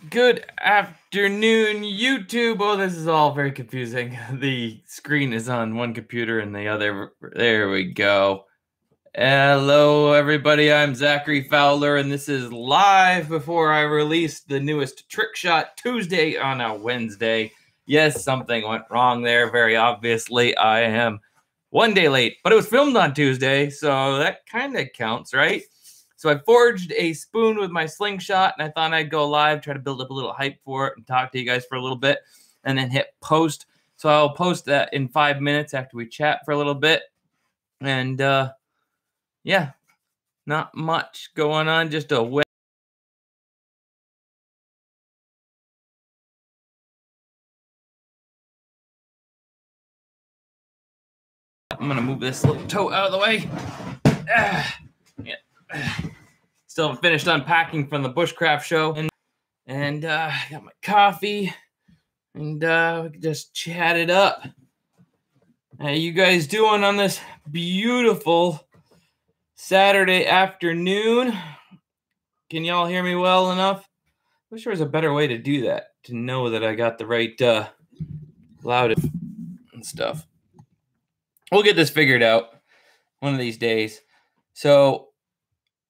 Good afternoon, YouTube. Oh, this is all very confusing. The screen is on one computer and the other. There we go. Hello, everybody. I'm Zachary Fowler, and this is live before I release the newest Trick Shot Tuesday on a Wednesday. Yes, something went wrong there. Very obviously, I am one day late, but it was filmed on Tuesday, so that kind of counts, right? So I forged a spoon with my slingshot, and I thought I'd go live, try to build up a little hype for it, and talk to you guys for a little bit, and then hit post. So I'll post that in 5 minutes after we chat for a little bit. And yeah, not much going on, just a wet. I'm gonna move this little toe out of the way. Still haven't finished unpacking from the bushcraft show, and got my coffee, and we just chatted up. How you guys doing on this beautiful Saturday afternoon? Can y'all hear me well enough? I wish there was a better way to do that, to know that I got the right loud and stuff. We'll get this figured out one of these days. So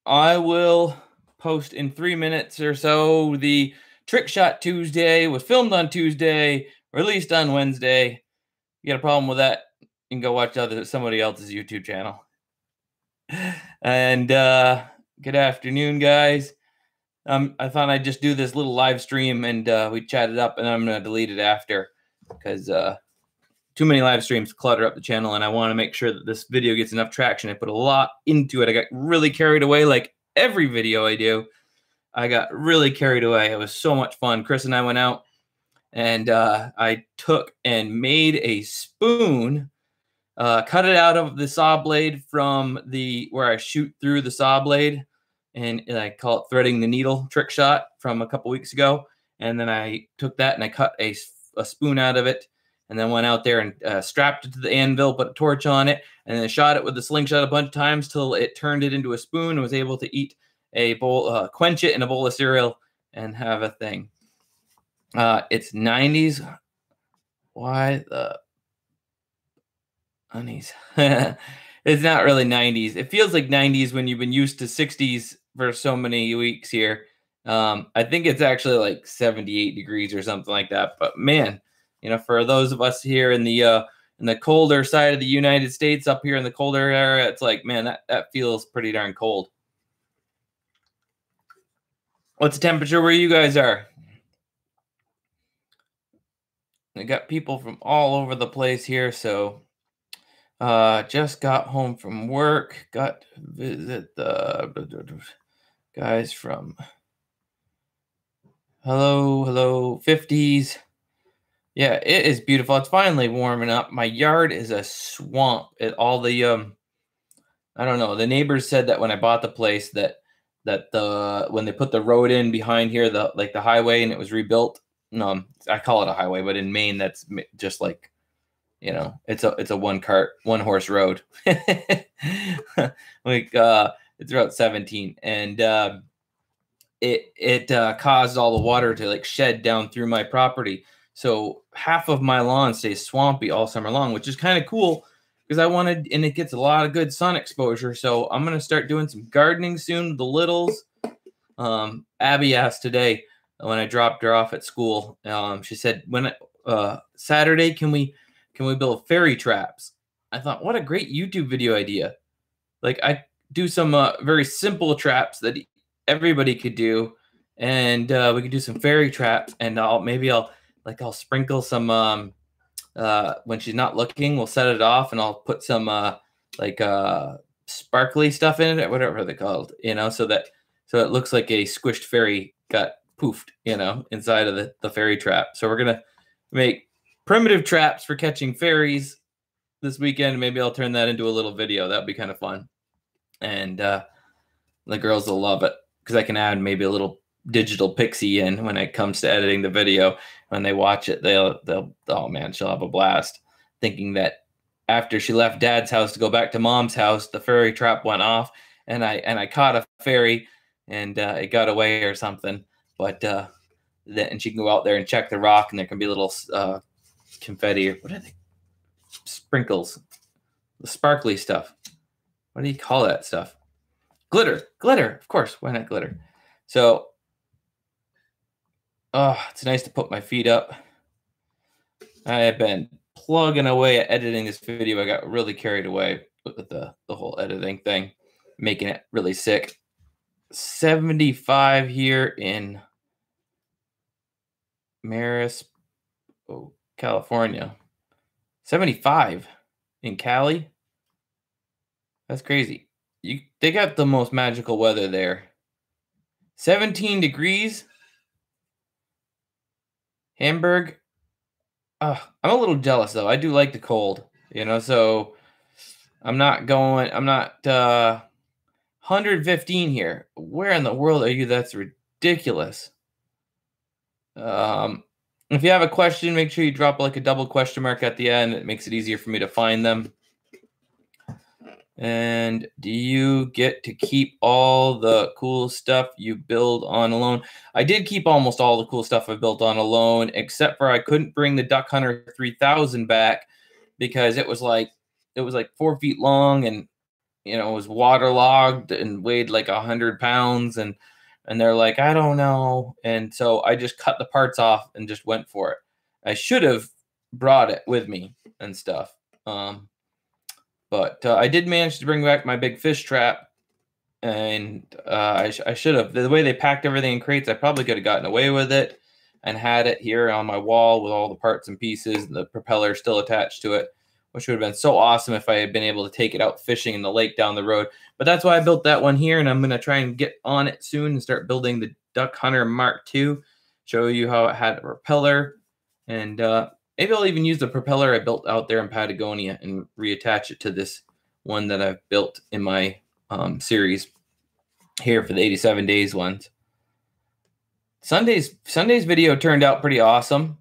I will post in 3 minutes or so. The Trick Shot Tuesday was filmed on Tuesday, released on Wednesday. You got a problem with that? You can go watch somebody else's YouTube channel. And good afternoon, guys. I thought I'd just do this little live stream, and we chatted up, and I'm going to delete it after because too many live streams clutter up the channel, and I want to make sure that this video gets enough traction. I put a lot into it. I got really carried away, like every video I do. I got really carried away. It was so much fun. Chris and I went out, and I took and made a spoon, cut it out of the saw blade from where I shoot through the saw blade, and I call it threading the needle trick shot from a couple weeks ago. And then I took that and I cut a spoon out of it, and then went out there and strapped it to the anvil, put a torch on it, and then shot it with the slingshot a bunch of times till it turned it into a spoon and was able to eat a bowl, quench it in a bowl of cereal and have a thing. It's 90s. Why the honeys? It's not really 90s. It feels like 90s when you've been used to 60s for so many weeks here. I think it's actually like 78 degrees or something like that. But man, you know, for those of us here in the colder side of the United States, up here in the colder area, it's like, man, that feels pretty darn cold. What's the temperature where you guys are? I got people from all over the place here, so just got home from work, got to visit the guys from hello 50s. Yeah, it is beautiful. It's finally warming up. My yard is a swamp. All the I don't know, the neighbors said that when I bought the place that when they put the road in behind here, the highway, and it was rebuilt. No, I call it a highway, but in Maine that's just like, you know, it's a one horse road. Like it's Route 17, and it caused all the water to like shed down through my property. So half of my lawn stays swampy all summer long, which is kind of cool because and it gets a lot of good sun exposure. So I'm gonna start doing some gardening soon with the littles. Abby asked today when I dropped her off at school. She said, "When Saturday, can we build fairy traps?" I thought, what a great YouTube video idea. Like, I do some very simple traps that everybody could do, and we could do some fairy traps, and I'll sprinkle some when she's not looking, we'll set it off, and I'll put some sparkly stuff in it, or whatever they're called, you know, so it looks like a squished fairy got poofed, you know, inside of the fairy trap. So we're gonna make primitive traps for catching fairies this weekend. Maybe I'll turn that into a little video. That'd be kind of fun, and the girls will love it because I can add maybe a little digital pixie in when it comes to editing the video. When they watch it, they'll oh man, she'll have a blast, thinking that after she left Dad's house to go back to Mom's house, the fairy trap went off, and I caught a fairy, and it got away or something. But and she can go out there and check the rock, and there can be little confetti, or what are they? Sprinkles, the sparkly stuff. What do you call that stuff? Glitter, of course. Why not glitter? So, it's nice to put my feet up. I have been plugging away at editing this video. I got really carried away with the whole editing thing, making it really sick. 75 here in Maris, California. 75 in Cali. That's crazy. They got the most magical weather there. 17 degrees. Hamburg. I'm a little jealous though. I do like the cold, so I'm not 115 here. Where in the world are you? That's ridiculous. If you have a question, make sure you drop like a double question mark at the end. It makes it easier for me to find them. And do you get to keep all the cool stuff you build on alone? I did keep almost all the cool stuff I built on alone, except for I couldn't bring the Duck Hunter 3000 back because it was like 4 feet long, and it was waterlogged and weighed like 100 pounds, and they're like, I don't know. And so I just cut the parts off and just went for it. I should have brought it with me and stuff. But I did manage to bring back my big fish trap, and I should have. The way they packed everything in crates, I probably could have gotten away with it and had it here on my wall with all the parts and pieces, and the propeller still attached to it, which would have been so awesome if I had been able to take it out fishing in the lake down the road. But that's why I built that one here, and I'm going to try and get on it soon and start building the Duck Hunter Mark II, show you how it had a propeller, and maybe I'll even use the propeller I built out there in Patagonia and reattach it to this one that I've built in my series here for the 87 days ones. Sunday's video turned out pretty awesome.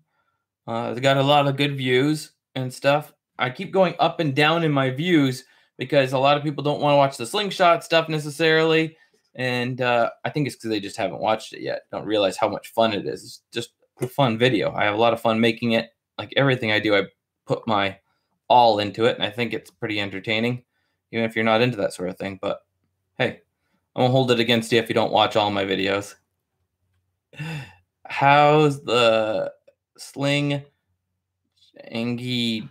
They got a lot of good views and stuff. I keep going up and down in my views because a lot of people don't want to watch the slingshot stuff necessarily. And I think it's because they just haven't watched it yet. Don't realize how much fun it is. It's just a fun video. I have a lot of fun making it. Like everything I do, I put my all into it, and I think it's pretty entertaining, even if you're not into that sort of thing. But hey, I won't hold it against you if you don't watch all my videos. How's the Sling Angie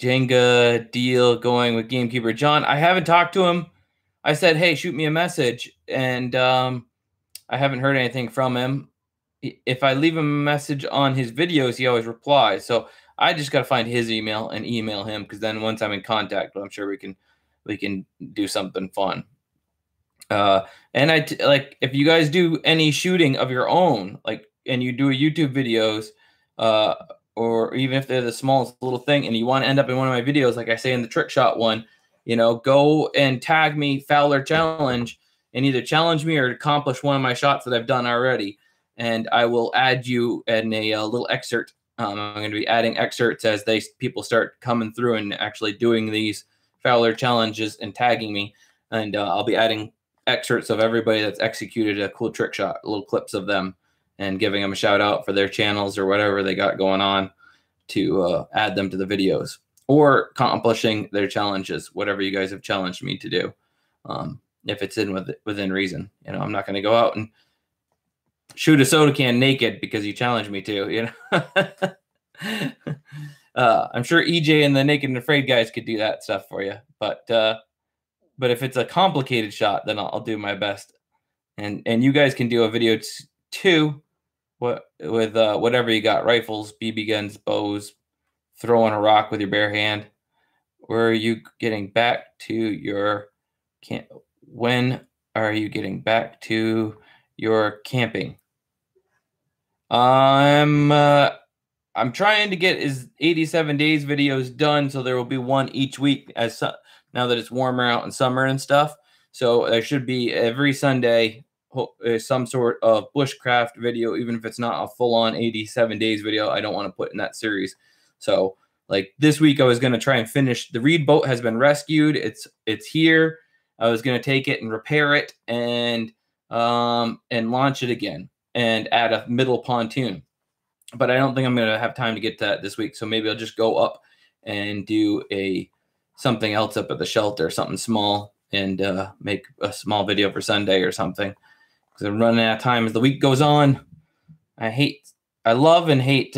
Jenga deal going with Gamekeeper John? I haven't talked to him. I said, hey, shoot me a message, and I haven't heard anything from him. If I leave him a message on his videos, he always replies. So I just got to find his email and email him, because then once I'm in contact, I'm sure we can do something fun. And like if you guys do any shooting of your own, like, and you do a YouTube videos, or even if they're the smallest little thing, and you want to end up in one of my videos, like I say in the trick shot one, go and tag me Fowler Challenge and either challenge me or accomplish one of my shots that I've done already. And I will add you in a little excerpt. I'm going to be adding excerpts as people start coming through and actually doing these Fowler challenges and tagging me. And I'll be adding excerpts of everybody that's executed a cool trick shot, little clips of them, and giving them a shout out for their channels or whatever they got going on to add them to the videos, or accomplishing their challenges, whatever you guys have challenged me to do. If it's within reason, I'm not going to go out and shoot a soda can naked because you challenged me to, I'm sure EJ and the Naked and Afraid guys could do that stuff for you. But if it's a complicated shot, then I'll do my best. And you guys can do a video too, with whatever you got, rifles, BB guns, bows, throwing a rock with your bare hand. Where are you getting back to your camp? When are you getting back to your camping? I'm trying to get his 87 days videos done, so there will be one each week now that it's warmer out in summer and stuff. So there should be every Sunday some sort of bushcraft video, even if it's not a full-on 87 days video. I don't want to put in that series. So like this week, I was going to try and finish. The Reed boat has been rescued. It's here. I was going to take it and repair it and launch it again. and add a middle pontoon. But I don't think I'm going to have time to get to that this week. So maybe I'll just go up and do something else up at the shelter, something small, and make a small video for Sunday or something. Because I'm running out of time as the week goes on. I love and hate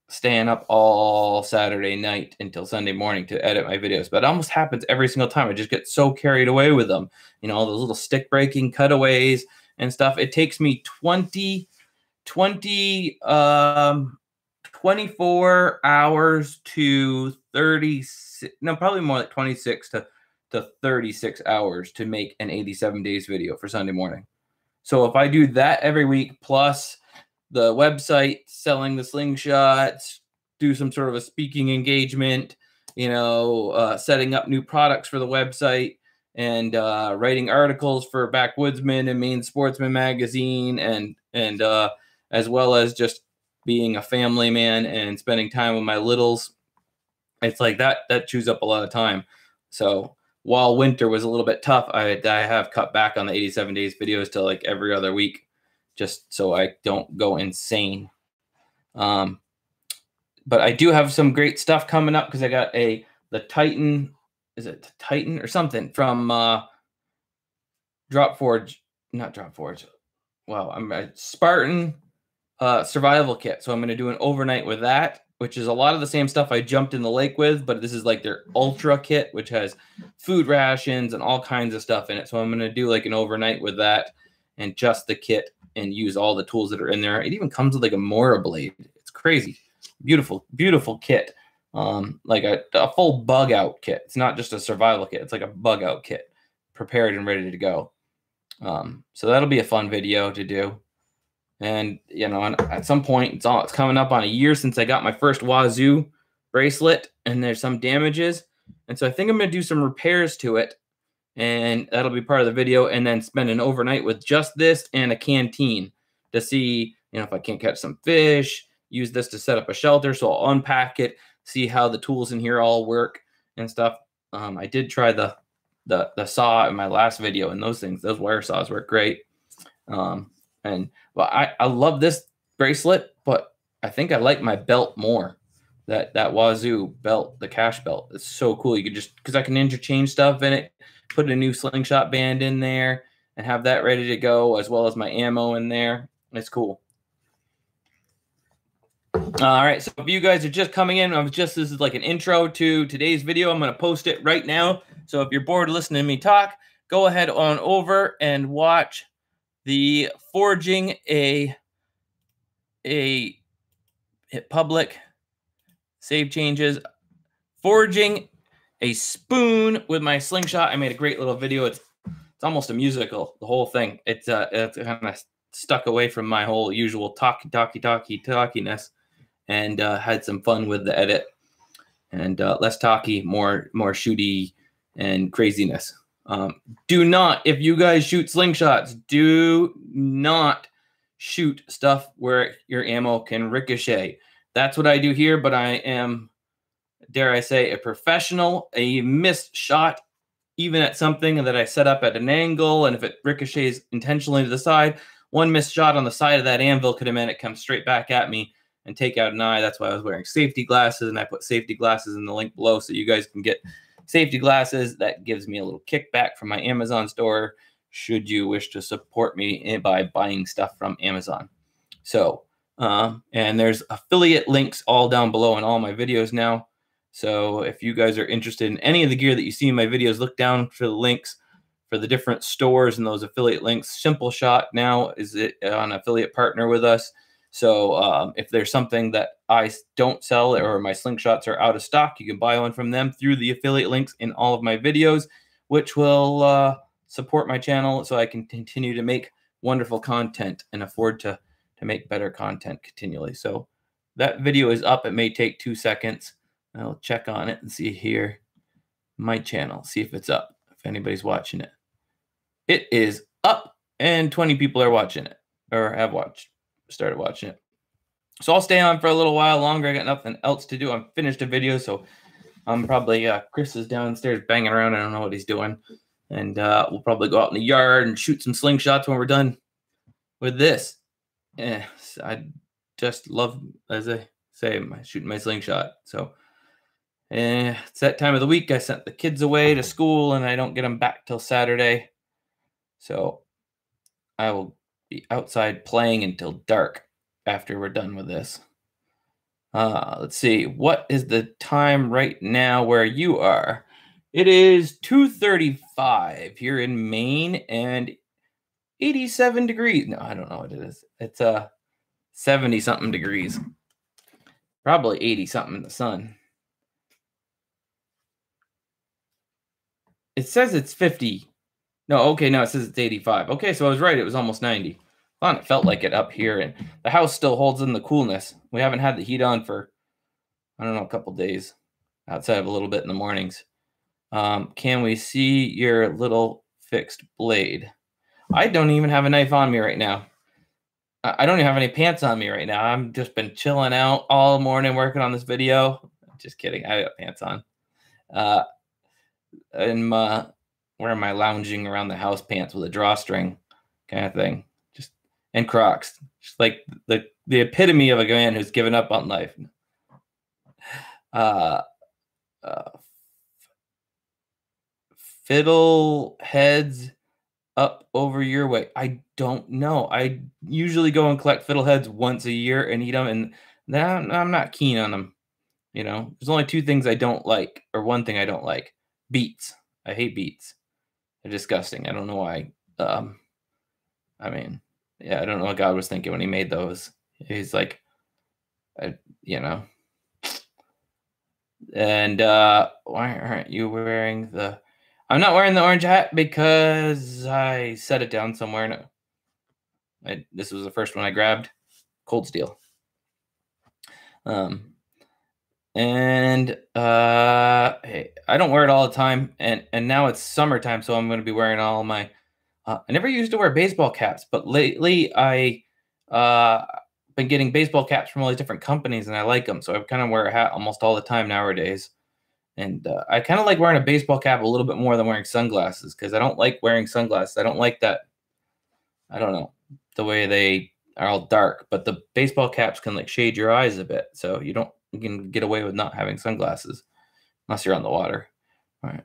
staying up all Saturday night until Sunday morning to edit my videos. But it almost happens every single time. I just get so carried away with them. You know, all those little stick breaking cutaways and stuff. It takes me 24 hours to 36, no, probably more like 26 to 36 hours to make an 87 days video for Sunday morning. So if I do that every week, plus the website, selling the slingshots, do some sort of a speaking engagement, you know, setting up new products for the website, and writing articles for Backwoodsman and Maine Sportsman magazine, and as well as just being a family man and spending time with my littles. It's like that chews up a lot of time. So while winter was a little bit tough, I have cut back on the 87 days videos to like every other week, just so I don't go insane. But I do have some great stuff coming up because I got the Titan, is it Titan or something from not Dropforge. Wow, I'm a Spartan survival kit. So I'm going to do an overnight with that, which is a lot of the same stuff I jumped in the lake with, but this is like their ultra kit, which has food rations and all kinds of stuff in it. So I'm going to do like an overnight with that and just the kit and use all the tools that are in there. It even comes with like a Mora blade. It's crazy. Beautiful, beautiful kit. Like a full bug out kit. It's not just a survival kit. It's like a bug out kit, prepared and ready to go. So that'll be a fun video to do. And, you know, at some point, it's coming up on a year since I got my first WAZOO bracelet, and there's some damages. And so I think I'm going to do some repairs to it, and that'll be part of the video, and then spend an overnight with just this and a canteen to see, you know, if I can't catch some fish, use this to set up a shelter. So I'll unpack it, see how the tools in here all work and stuff. I did try the saw in my last video, and those wire saws work great. And well, I love this bracelet, but I think I like my belt more. That WAZOO belt, the cash belt, it's so cool. You could just, because I can interchange stuff in it, put a new slingshot band in there, and have that ready to go, as well as my ammo in there. It's cool. All right, so if you guys are just coming in, this is like an intro to today's video. I'm going to post it right now. So if you're bored listening to me talk, go ahead on over and watch the forging a hit public, save changes, forging a spoon with my slingshot. I made a great little video. It's almost a musical, the whole thing. It's kind of stuck away from my whole usual talkiness, and had some fun with the edit, and less talky, more shooty and craziness. Do not, if you guys shoot slingshots, do not shoot stuff where your ammo can ricochet. That's what I do here, but I am, dare I say, a professional. A missed shot, even at something that I set up at an angle, and if it ricochets intentionally to the side, one missed shot on the side of that anvil could have meant it comes straight back at me and take out an eye. That's why I was wearing safety glasses, and I put safety glasses in the link below so you guys can get safety glasses. That gives me a little kickback from my Amazon store, should you wish to support me by buying stuff from Amazon. So, and there's affiliate links all down below in all my videos now. So if you guys are interested in any of the gear that you see in my videos, look down for the links for the different stores and those affiliate links. SimpleShot now is an affiliate partner with us. So if there's something that I don't sell or my slingshots are out of stock, you can buy one from them through the affiliate links in all of my videos, which will support my channel so I can continue to make wonderful content and afford to make better content continually. So that video is up. It may take 2 seconds. I'll check on it and see here, my channel, see if it's up, if anybody's watching it. It is up, and 20 people are watching it, or have started watching it. So I'll stay on for a little while longer. I got nothing else to do. I'm finished a video, so I'm probably, Chris is downstairs banging around. I don't know what he's doing. And we'll probably go out in the yard and shoot some slingshots when we're done with this. I just love, as I say, shooting my slingshot. So it's that time of the week. I sent the kids away to school, and I don't get them back till Saturday. So I will be outside playing until dark after we're done with this. Let's see. What is the time right now where you are? It is 2:35 here in Maine and 87 degrees. No, I don't know what it is. It's 70 something degrees. Probably 80 something in the sun. It says it's 50. No, okay, no, it says it's 85. Okay, so I was right. It was almost 90. Fun, it felt like it up here, and the house still holds in the coolness. We haven't had the heat on for, I don't know, a couple days, outside of a little bit in the mornings. Can we see your little fixed blade? I don't even have a knife on me right now. I don't even have any pants on me right now. I've just been chilling out all morning working on this video. Just kidding. I got pants on. And wearing my lounging around the house pants with a drawstring kind of thing. And Crocs. Just like the epitome of a man who's given up on life. Fiddle heads up over your way. I don't know. I usually go and collect fiddleheads once a year and eat them, and I'm not keen on them. You know, there's only two things I don't like, or one thing I don't like. Beets. I hate beets. They're disgusting. I don't know why. I mean, yeah, I don't know what God was thinking when he made those. He's like, you know. And why aren't you wearing the... I'm not wearing the orange hat because I set it down somewhere. No, this was the first one I grabbed. Cold Steel. Hey, I don't wear it all the time, and now it's summertime, so I'm going to be wearing all my... I never used to wear baseball caps, but lately I been getting baseball caps from all these different companies, and I like them, so I kind of wear a hat almost all the time nowadays. And I kind of like wearing a baseball cap a little bit more than wearing sunglasses, because I don't like wearing sunglasses. I don't like that, I don't know, the way they are all dark. But the baseball caps can like shade your eyes a bit, so you can get away with not having sunglasses unless you're on the water. All right.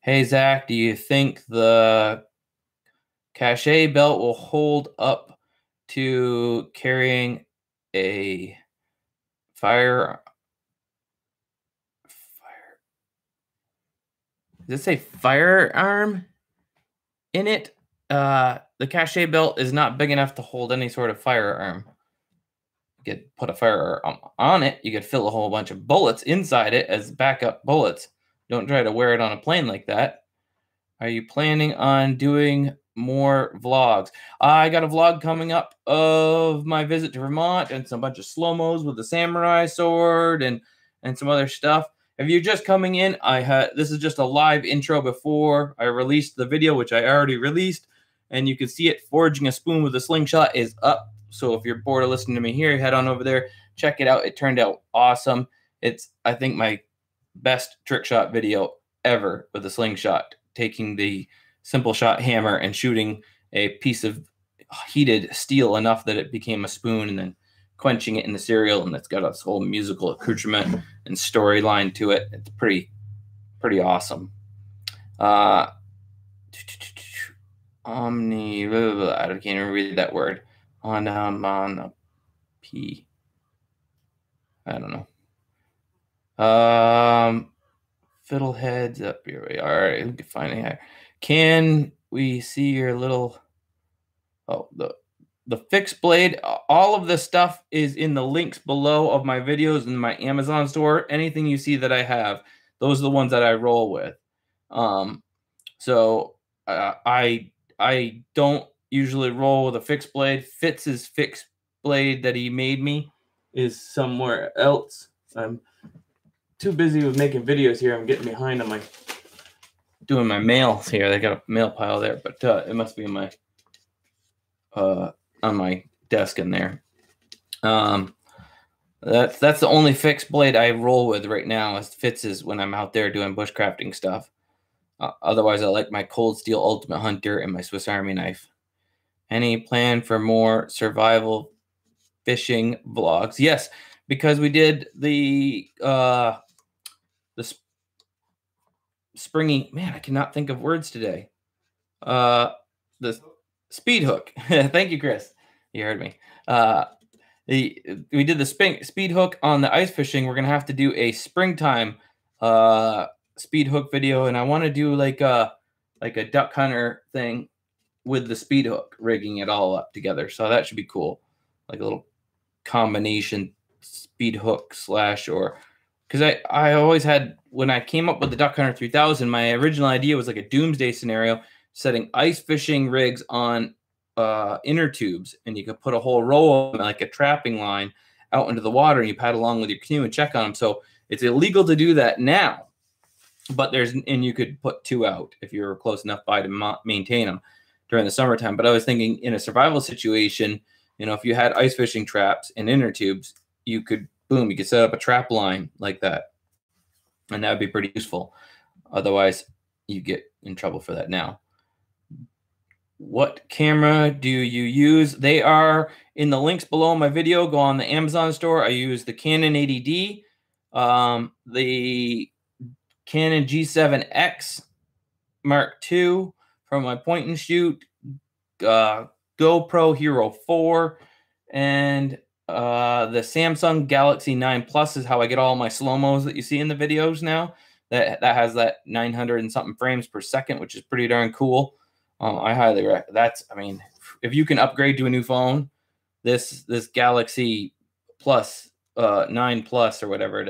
Hey, Zach, do you think the cachet belt will hold up to carrying a fire? Does it say firearm in it? The cachet belt is not big enough to hold any sort of firearm. You could put a firearm on it. You could fill a whole bunch of bullets inside it as backup bullets. Don't try to wear it on a plane like that. Are you planning on doing more vlogs? I got a vlog coming up of my visit to Vermont and some bunch of slow-mos with the samurai sword and some other stuff. If you're just coming in, this is just a live intro before I released the video, which I already released, and you can see it. Forging a spoon with a slingshot is up. So if you're bored of listening to me here, head on over there, check it out. It turned out awesome. It's, I think, my best trick shot video ever with a slingshot, taking the SimpleShot hammer and shooting a piece of heated steel enough that it became a spoon, and then quenching it in the cereal, and it's got this whole musical accoutrement and storyline to it. It's pretty awesome. Omni, blah, blah, blah. I can't even read that word. On P. I don't know. Fiddleheads up here. We are. All right, we can find it here. Can we see your little... Oh, the fixed blade? All of the stuff is in the links below of my videos in my Amazon store. Anything you see that I have, those are the ones that I roll with. So I don't usually roll with a fixed blade. Fitz's fixed blade that he made me is somewhere else. I'm too busy with making videos here. I'm getting behind on doing my mails here. They got a mail pile there, but it must be in my on my desk in there. That's the only fixed blade I roll with right now is Fitz's when I'm out there doing bushcrafting stuff. Otherwise, I like my Cold Steel Ultimate Hunter and my Swiss Army knife. Any plan for more survival fishing vlogs? Yes, because we did the springy, man, I cannot think of words today. The speed hook. Thank you, Chris. You heard me. We did the speed hook on the ice fishing. We're gonna have to do a springtime speed hook video, and I want to do like a duck hunter thing with the speed hook, rigging it all up together. So that should be cool, like a little combination speed hook slash, or because I always had, when I came up with the Duck Hunter 3000, my original idea was like a doomsday scenario, setting ice fishing rigs on inner tubes, and you could put a whole row of them, like a trapping line, out into the water, and you paddle along with your canoe and check on them. So it's illegal to do that now, but and you could put 2 out if you're close enough by to maintain them during the summertime. But I was thinking, in a survival situation, you know, if you had ice fishing traps and inner tubes, you could, boom, you could set up a trap line like that, and that would be pretty useful. Otherwise, you get in trouble for that now. What camera do you use? They are in the links below my video. Go on the Amazon store. I use the Canon 80D, the Canon G7X Mark II from my point and shoot, GoPro Hero 4, and the Samsung Galaxy 9 Plus is how I get all my slow-mos that you see in the videos now. That has that 900 and something frames per second, which is pretty darn cool. I highly recommend. I mean, if you can upgrade to a new phone, this Galaxy Plus 9 Plus or whatever it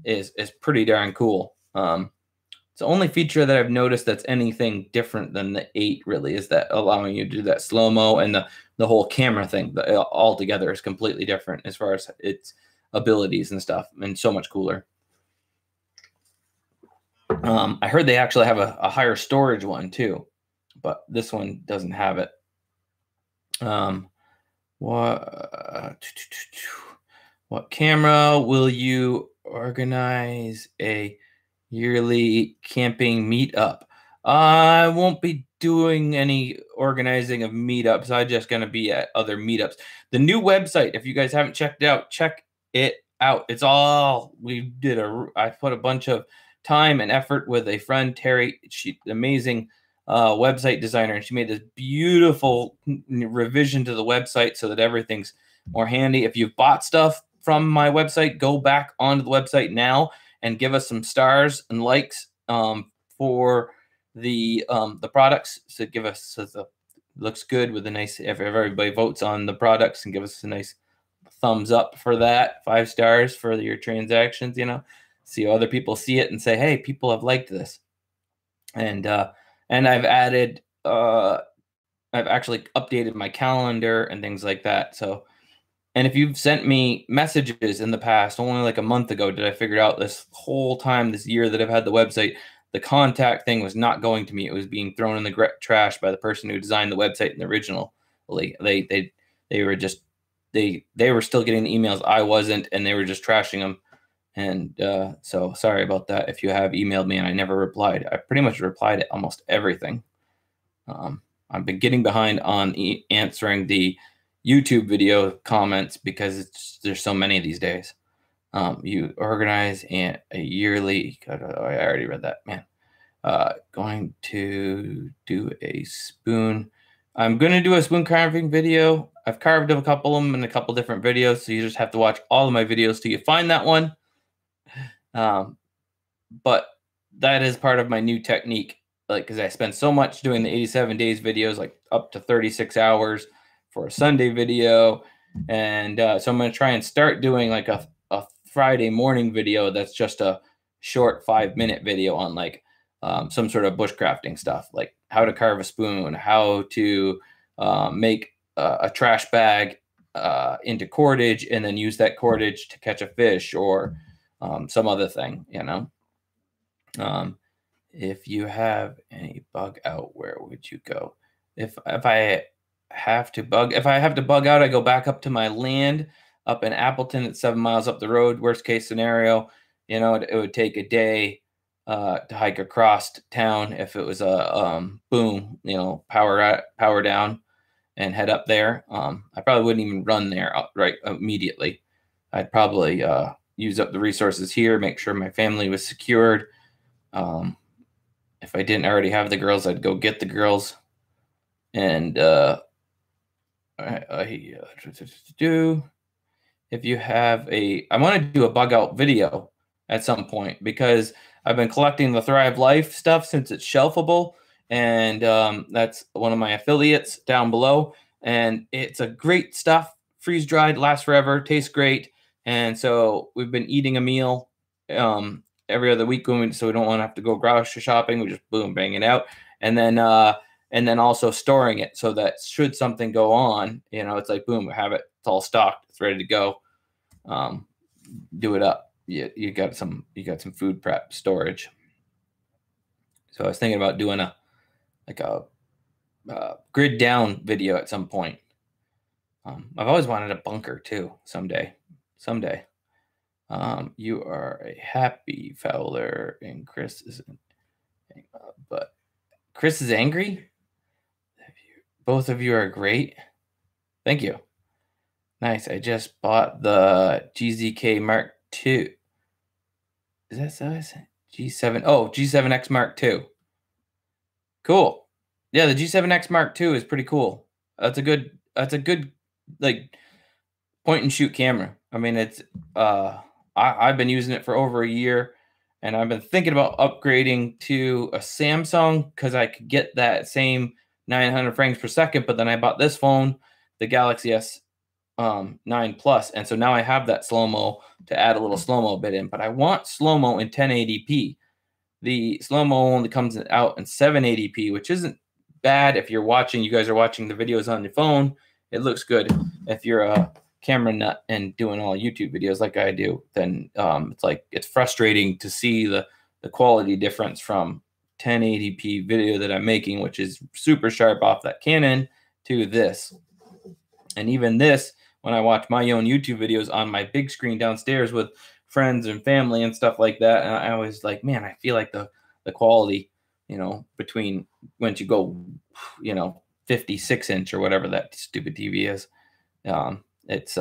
is pretty darn cool. It's the only feature that I've noticed that's anything different than the 8 really is that allowing you to do that slow-mo, and the whole camera thing all together is completely different as far as its abilities and stuff, and so much cooler. I heard they actually have a higher storage one too, but this one doesn't have it. What camera will you organize a yearly camping meetup? I won't be doing any organizing of meetups. I'm just going to be at other meetups. The new website, if you guys haven't checked it out, check it out. It's all, I put a bunch of time and effort with a friend, Terry. She's an amazing website designer, and she made this beautiful revision to the website so that everything's more handy. If you've bought stuff from my website, go back onto the website now and give us some stars and likes for the products. So give us looks good with a nice, if everybody votes on the products, and give us a nice thumbs up for that, 5 stars for your transactions, you know, see how other people see it and say, hey, people have liked this. And I've added, I've actually updated my calendar and things like that. So, and if you've sent me messages in the past, only like a month ago did I figure out this whole time this year that I've had the website, the contact thing was not going to me. It was being thrown in the trash by the person who designed the website in the original. They were just, they were still getting the emails. I wasn't, and they were just trashing them. And so sorry about that. If you have emailed me and I never replied, I pretty much replied to almost everything. I've been getting behind on answering the YouTube video comments because there's so many these days. You organize a yearly, I already read that, man. Going to do a spoon. I'm going to do a spoon carving video. I've carved a couple of them in a couple different videos, so you just have to watch all of my videos till you find that one. But that is part of my new technique, like, because I spend so much doing the 87 days videos, like up to 36 hours for a Sunday video. And so I'm going to try and start doing like a Friday morning video that's just a short 5-minute video on like some sort of bushcrafting stuff, like how to carve a spoon, how to make a trash bag into cordage and then use that cordage to catch a fish, or some other thing, you know. If you have any bug out, where would you go? If I have to bug out, I go back up to my land up in Appleton. It's 7 miles up the road. Worst case scenario, you know, it would take a day to hike across town if it was a boom, you know, power down. and head up there. I probably wouldn't even run there right immediately. I'd probably use up the resources here, make sure my family was secured. If I didn't already have the girls, I'd go get the girls. And if you have I want to do a bug out video at some point, because I've been collecting the Thrive Life stuff since it's shelfable, and that's one of my affiliates down below, and it's a great stuff, freeze dried, lasts forever, tastes great. And so we've been eating a meal every other week, so we don't want to have to go grocery shopping. We just boom, bang it out, and then also storing it so that should something go on, it's like boom, we have it. It's all stocked. It's ready to go. Do it up. You got some food prep storage. So I was thinking about doing a grid down video at some point. I've always wanted a bunker too. Someday. You are a happy Fowler, and Chris isn't. But Chris is angry. Both of you are great. Thank you. Nice. I just bought the GZK Mark II. Is that size? G7. Oh, G7X Mark II. Cool. Yeah, the G7X Mark II is pretty cool. That's a good like point and shoot camera. I mean, it's I've been using it for over a year, and I've been thinking about upgrading to a Samsung because I could get that same 900 frames per second. But then I bought this phone, the Galaxy S9 Plus, and so now I have that slow-mo to add a little slow-mo bit in. But I want slow-mo in 1080p. The slow-mo only comes out in 780p, which isn't bad if you're watching. You guys are watching the videos on your phone. It looks good. If you're a camera nut and doing all YouTube videos like I do, then it's frustrating to see the quality difference from 1080p video that I'm making, which is super sharp off that Canon, to this. And even this, when I watch my own YouTube videos on my big screen downstairs with friends and family and stuff like that, and I always like, man, I feel like the quality, between once you go, 56-inch or whatever that stupid TV is, it's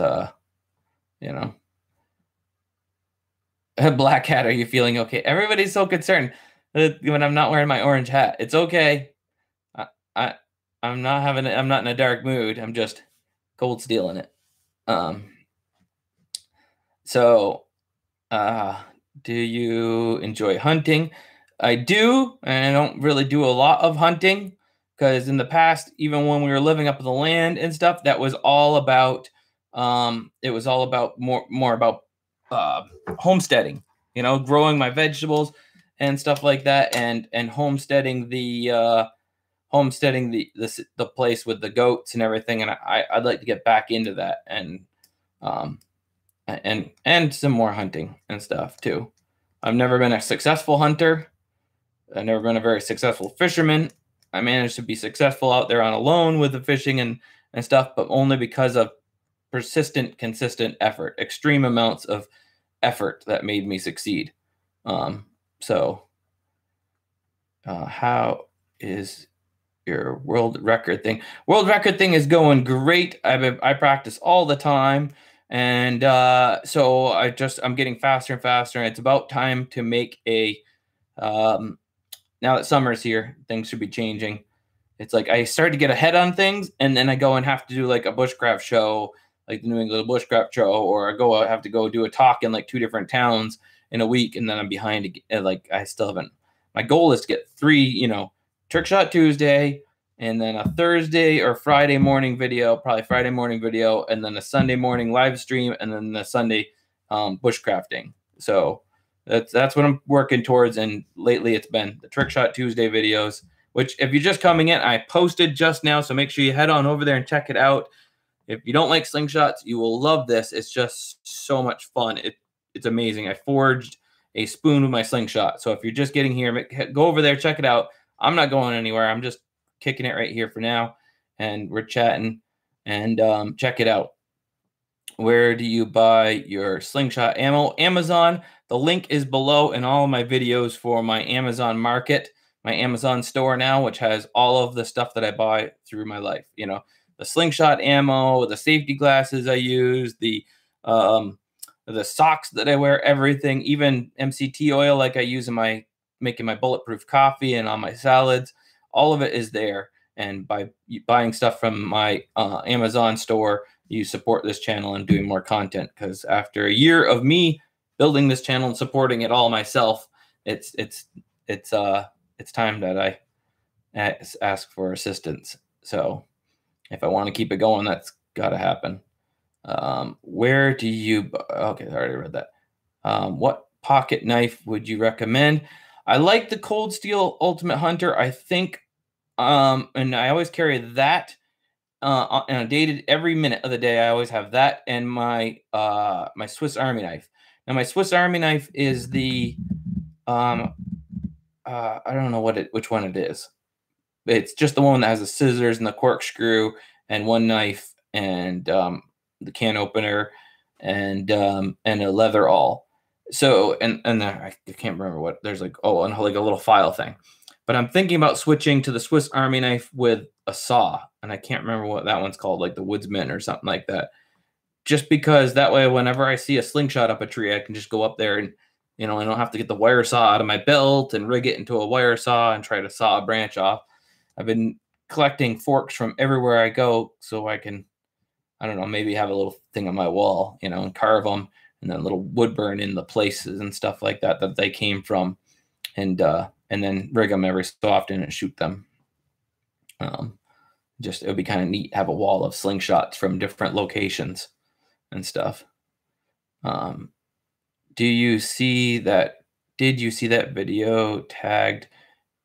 Black Hat, are you feeling okay? Everybody's so concerned when I'm not wearing my orange hat. It's okay. I'm not in a dark mood. I'm just cold stealing it. Do you enjoy hunting? I do, and I don't really do a lot of hunting, because in the past, even when we were living up in the land and stuff, that was all about it was all about more about homesteading, growing my vegetables and stuff like that, and homesteading the place with the goats and everything. And I'd like to get back into that, and some more hunting and stuff too. I've never been a successful hunter. I've never been a very successful fisherman. I managed to be successful out there on alone with the fishing and stuff, but only because of persistent, consistent effort, extreme amounts of effort that made me succeed. How is your world record thing? World record thing is going great. I practice all the time, and so I'm getting faster and faster, and it's about time to make a now that summer's here, things should be changing. It's like I start to get ahead on things, and then I go and have to do like a bushcraft show, like the New England Bushcraft Show, or I have to go do a talk in like 2 different towns in a week, and then I'm behind. Like I still haven't. My goal is to get 3, Trick Shot Tuesday, and then a Thursday or Friday morning video, probably Friday morning video, and then a Sunday morning live stream, and then the Sunday bushcrafting. So that's what I'm working towards. And lately it's been the Trick Shot Tuesday videos, which if you're just coming in, I posted just now. So make sure you head on over there and check it out. If you don't like slingshots, you will love this. It's just so much fun. It's amazing. I forged a spoon with my slingshot. So if you're just getting here, go over there, check it out. I'm not going anywhere. I'm just kicking it right here for now. And we're chatting, and check it out. Where do you buy your slingshot ammo? Amazon. The link is below in all of my videos for my Amazon market, my Amazon store now, which has all of the stuff that I buy through my life. slingshot ammo, the safety glasses I use, the socks that I wear, everything, even MCT oil like I use in making my bulletproof coffee and on my salads. All of it is there. And by buying stuff from my Amazon store, you support this channel and doing more content. Because after a year of me building this channel and supporting it all myself, it's time that I ask for assistance. So if I want to keep it going, that's got to happen. Where do you? Okay, I already read that. What pocket knife would you recommend? I like the Cold Steel Ultimate Hunter. I think. And I always carry that and I dated every minute of the day. I always have that and my my Swiss Army knife. Now my Swiss Army knife is the I don't know which one it is. It's just the one that has the scissors and the corkscrew and one knife and the can opener and a leather awl. So and I can't remember what there's like and like a little file thing. But I'm thinking about switching to the Swiss Army knife with a saw. And I can't remember what that one's called, like the Woodsman or something like that. Just because that way, whenever I see a slingshot up a tree, I can just go up there and, I don't have to get the wire saw out of my belt and rig it into a wire saw and try to saw a branch off. I've been collecting forks from everywhere I go so I can, I don't know, maybe have a little thing on my wall, and carve them and then a little wood burn in the places and stuff like that they came from. And then rig them every so often and shoot them. It would be kind of neat to have a wall of slingshots from different locations and stuff. Did you see that video tagged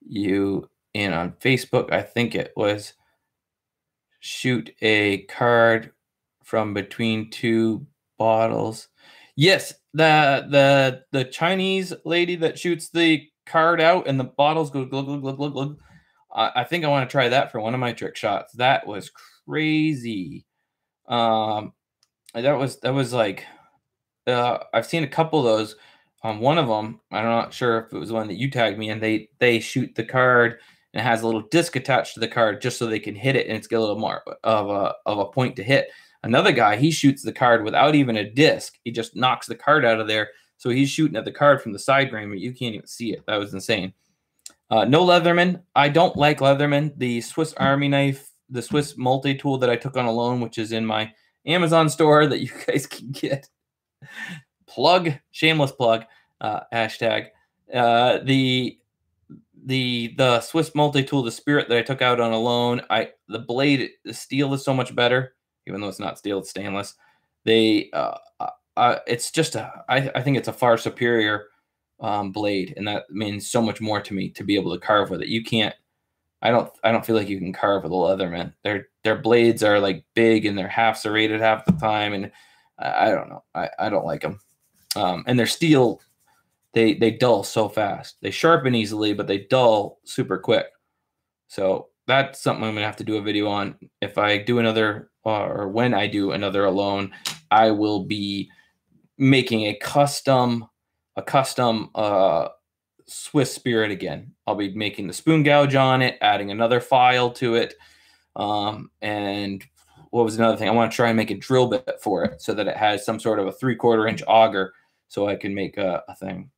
you in on Facebook? I think it was shoot a card from between two bottles. Yes, the Chinese lady that shoots the card out and the bottles go glug glug glug glug glug. I think I want to try that for one of my trick shots. That was crazy. That was like I've seen a couple of those. One of them, I'm not sure if it was the one that you tagged me, and they shoot the card and it has a little disc attached to the card just so they can hit it and it's got a little more of a point to hit. Another guy, he shoots the card without even a disc. He just knocks the card out of there. So he's shooting at the card from the side grain, but you can't even see it. That was insane. No Leatherman. I don't like Leatherman. The Swiss Army knife, the Swiss multi-tool that I took on a loan, which is in my Amazon store that you guys can get. Shameless plug, hashtag. The Swiss multi-tool, the Spirit that I took out on a loan, the blade, the steel is so much better, even though it's not steel, it's stainless. It's just I think it's a far superior blade, and that means so much more to me to be able to carve with it. You can't. I don't feel like you can carve with a Leatherman. Their blades are like big and they're half serrated half the time, and I don't know. I don't like them. And their steel, they dull so fast. They sharpen easily, but they dull super quick. So that's something I'm gonna have to do a video on. If I do another, or when I do another alone, I will be making a custom Swiss Spirit again. I'll be making the spoon gouge on it, adding another file to it. And what was another thing? I want to try and make a drill bit for it so that it has some sort of a 3/4 inch auger so I can make a thing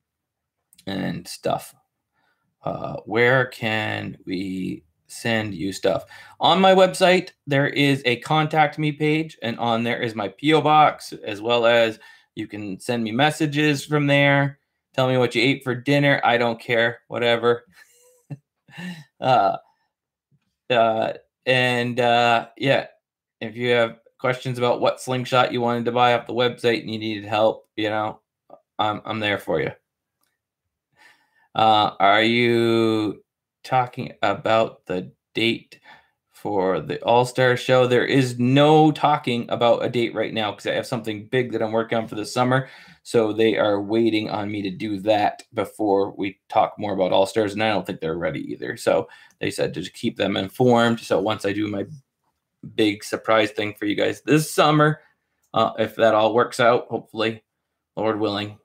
and stuff. Where can we send you stuff? On my website, there is a contact me page, and on there is my P.O. box, as well as you can send me messages from there. Tell me what you ate for dinner. I don't care. Whatever. Yeah. If you have questions about what slingshot you wanted to buy off the website and you needed help, I'm there for you. Are you talking about the date for the All-Star show? There is no talking about a date right now because I have something big that I'm working on for the summer. So they are waiting on me to do that before we talk more about All-Stars, and I don't think they're ready either. So they said to just keep them informed. So once I do my big surprise thing for you guys this summer, if that all works out, hopefully, Lord willing,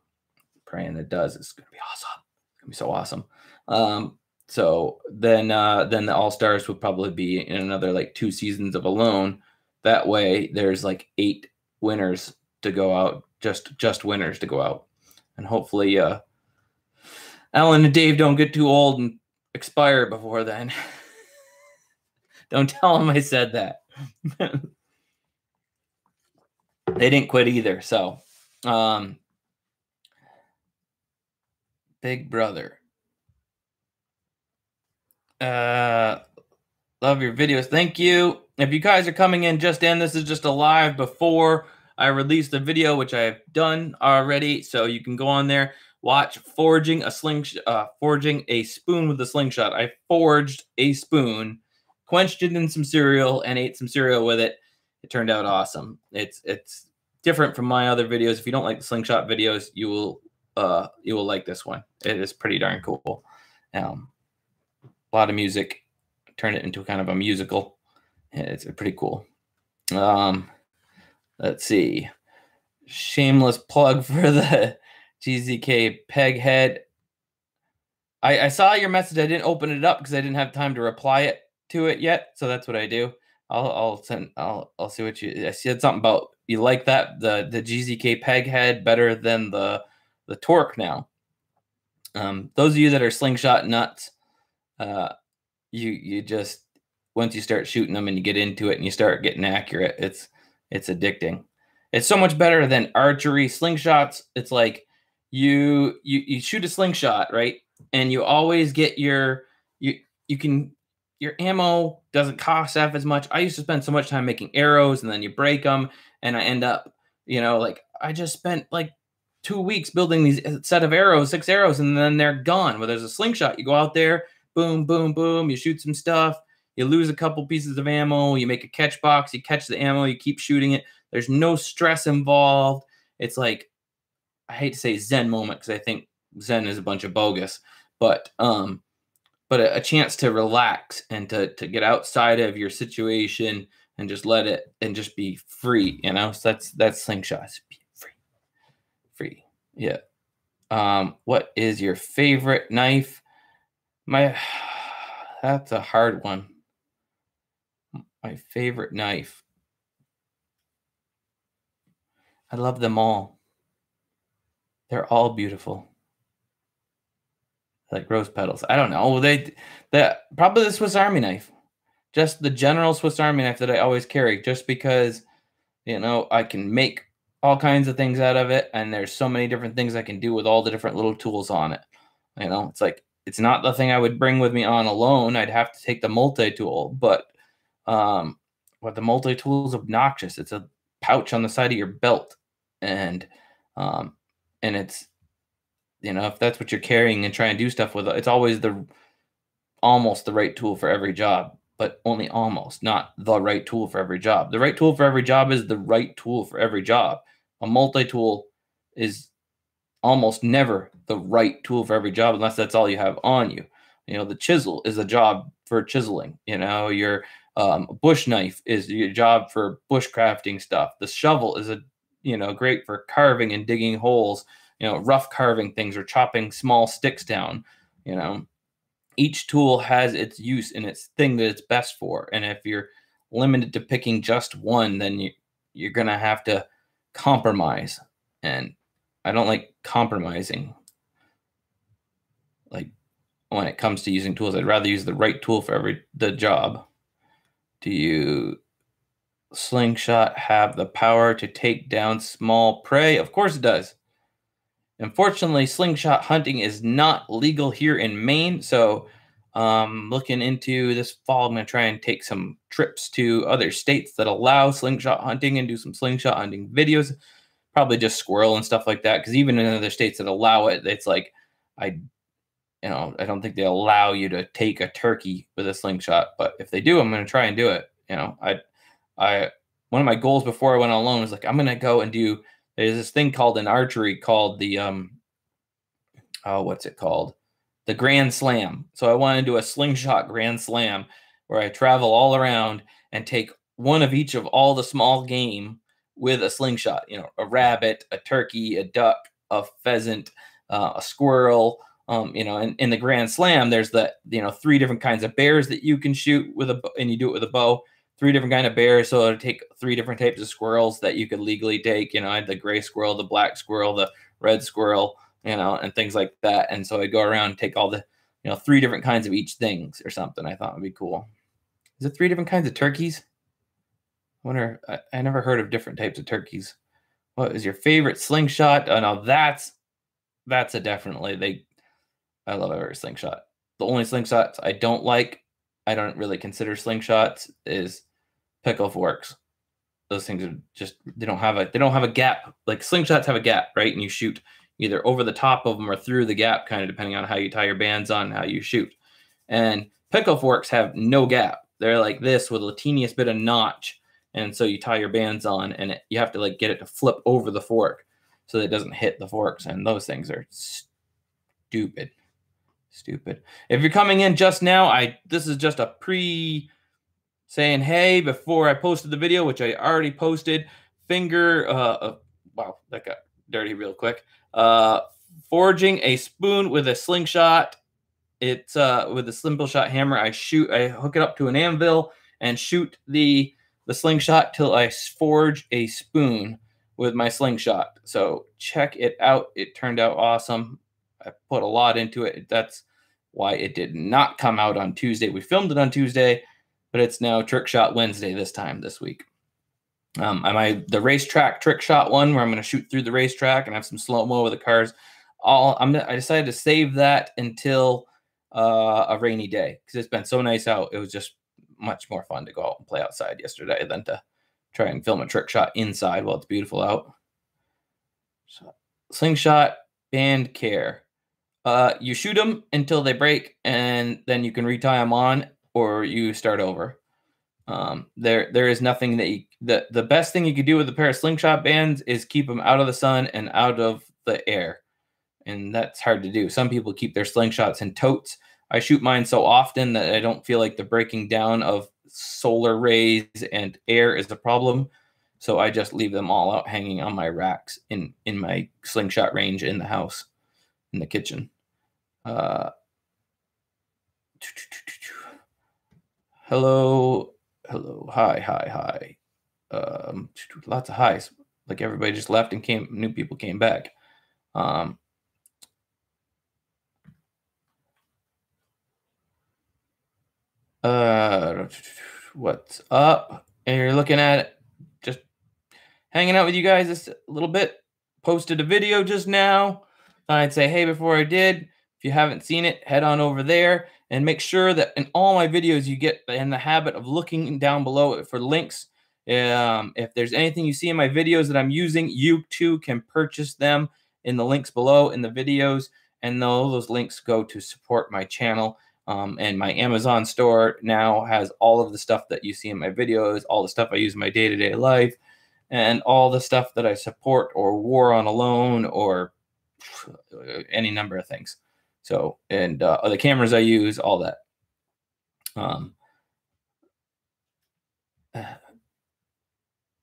praying it does. It's going to be awesome. It's going to be so awesome. So then the All-Stars would probably be in another like 2 seasons of Alone. That way there's like 8 winners to go out, just winners to go out. And hopefully Alan and Dave don't get too old and expire before then. Don't tell them I said that. They didn't quit either. So Big Brother. Love your videos. Thank you. If you guys are coming in, this is just a live before I release the video, which I've done already. So you can go on there, watch forging a spoon with a slingshot. I forged a spoon, quenched it in some cereal, and ate some cereal with it. It turned out awesome. It's different from my other videos. If you don't like the slingshot videos, you will like this one. It is pretty darn cool. A lot of music. Turn it into kind of a musical. It's pretty cool. Let's see. Shameless plug for the GZK peg head. I saw your message. I didn't open it up because I didn't have time to reply to it yet. So that's what I do. I'll see what you. I said something about you like that the GZK peg head better than the torque now. Those of you that are slingshot nuts, you just, once you start shooting them and you get into it and you start getting accurate, it's addicting. It's so much better than archery. Slingshots, it's like you shoot a slingshot, right? And you always get your ammo doesn't cost half as much. I used to spend so much time making arrows and then you break them and I end up, like I just spent like 2 weeks building these set of arrows, 6 arrows, and then they're gone. Where there's a slingshot, you go out there, boom, boom, boom, you shoot some stuff, you lose a couple pieces of ammo, you make a catch box, you catch the ammo, you keep shooting it. There's no stress involved. It's like, I hate to say Zen moment because I think Zen is a bunch of bogus, but a chance to relax and to get outside of your situation and just let it and just be free, So that's slingshots. Be free. Yeah. What is your favorite knife? That's a hard one. My favorite knife. I love them all. They're all beautiful. Like rose petals. I don't know. Probably the Swiss Army knife. Just the general Swiss Army knife that I always carry, just because, I can make all kinds of things out of it, and there's so many different things I can do with all the different little tools on it. It's like, it's not the thing I would bring with me on alone. I'd have to take the multi-tool, but the multi-tool is obnoxious. It's a pouch on the side of your belt, and it's, if that's what you're carrying and trying to do stuff with, it's always almost the right tool for every job, but only almost, not the right tool for every job. The right tool for every job is the right tool for every job. A multi-tool is almost never the right tool for every job unless that's all you have on you. The chisel is a job for chiseling. Your bush knife is your job for bushcrafting stuff. The shovel is great for carving and digging holes, rough carving things or chopping small sticks down. Each tool has its use and its thing that it's best for. And if you're limited to picking just one, then you're going to have to compromise. And I don't like compromising. Like, when it comes to using tools, I'd rather use the right tool for the job. Do you slingshot have the power to take down small prey? Of course it does. Unfortunately, slingshot hunting is not legal here in Maine, so looking into this fall, I'm going to try and take some trips to other states that allow slingshot hunting and do some slingshot hunting videos. Probably just squirrel and stuff like that, because even in other states that allow it, it's like, I don't think they allow you to take a turkey with a slingshot, but if they do, I'm going to try and do it. One of my goals before I went alone was like, I'm going to go and do. There's this thing called in archery called the what's it called? The Grand Slam. So I want to do a slingshot Grand Slam where I travel all around and take one of each of all the small game with a slingshot. A rabbit, a turkey, a duck, a pheasant, a squirrel, You know, in the Grand Slam, there's the, you know, 3 different kinds of bears that you can shoot with and you do it with a bow. 3 different kind of bears, so it'll take 3 different types of squirrels that you could legally take. You know, I had the gray squirrel, the black squirrel, the red squirrel, you know, and things like that. And so I'd go around and take all the, you know, 3 different kinds of each things or something. I thought would be cool. Is it 3 different kinds of turkeys? I wonder. I never heard of different types of turkeys. What is your favorite slingshot? Oh no, that's a definitely. I love every slingshot. The only slingshots I don't like, I don't really consider slingshots, is pickle forks. Those things are just, they don't have a gap. Like slingshots have a gap, right? And you shoot either over the top of them or through the gap, kind of depending on how you tie your bands on, how you shoot. And pickle forks have no gap. They're like this with the teeniest bit of notch. And so you tie your bands on, and you have to like get it to flip over the fork so that it doesn't hit the forks. And those things are stupid. If you're coming in just now, this is just a saying hey before I posted the video, which I already posted. Wow, that got dirty real quick. Forging a spoon with a slingshot. It's with a SimpleShot hammer. I hook it up to an anvil and shoot the slingshot till I forge a spoon with my slingshot. So check it out. It turned out awesome. I put a lot into it. That's why it did not come out on Tuesday. We filmed it on Tuesday, but it's now Trick Shot Wednesday this week. The racetrack trick shot one where I'm going to shoot through the racetrack and have some slow-mo with the cars. I decided to save that until a rainy day because it's been so nice out. It was just much more fun to go out and play outside yesterday than to try and film a trick shot inside while it's beautiful out. So, slingshot band care. You shoot them until they break, and then you can retie them on, or you start over. There is nothing the best thing you could do with a pair of slingshot bands is keep them out of the sun and out of the air, and that's hard to do. Some people keep their slingshots in totes. I shoot mine so often that I don't feel like the breaking down of solar rays and air is a problem. So I just leave them all out hanging on my racks in my slingshot range in the house, in the kitchen. Hello, hi. Lots of highs. Like everybody just left and new people came back. What's up? And you're looking at it, just hanging out with you guys just a little bit. Posted a video just now. Thought I'd say hey before I did. If you haven't seen it, head on over there and make sure that in all my videos you get in the habit of looking down below for links. If there's anything you see in my videos that I'm using, you too can purchase them in the links below in the videos, and those links go to support my channel. And my Amazon store now has all of the stuff that you see in my videos, all the stuff I use in my day-to-day life, and all the stuff that I support or wore on a loan or any number of things. So, and the cameras I use, all that.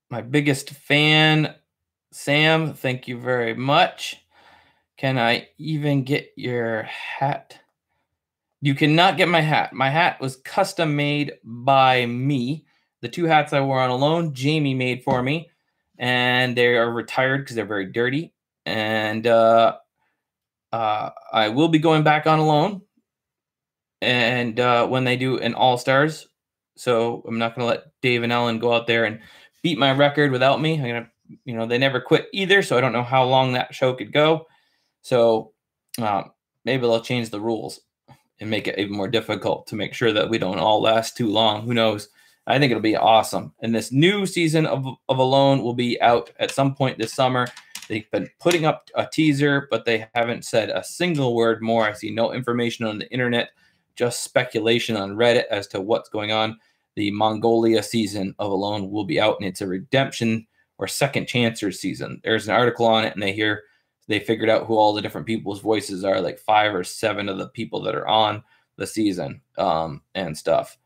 My biggest fan, Sam, thank you very much. Can I even get your hat? You cannot get my hat. My hat was custom made by me. The 2 hats I wore on alone, Jamie made for me, and they are retired because they're very dirty. And I will be going back on alone, and when they do an All-Stars, so I'm not going to let Dave and Ellen go out there and beat my record without me. I'm gonna, they never quit either, so I don't know how long that show could go. So maybe they'll change the rules and make it even more difficult to make sure that we don't all last too long. Who knows? I think it'll be awesome. And this new season of Alone will be out at some point this summer. They've been putting up a teaser, but they haven't said a single word more. I see no information on the internet, just speculation on Reddit as to what's going on. The Mongolia season of Alone will be out, and it's a redemption or second chancers season. There's an article on it, and they figured out who all the different people's voices are, like 5 or 7 of the people that are on the season and stuff.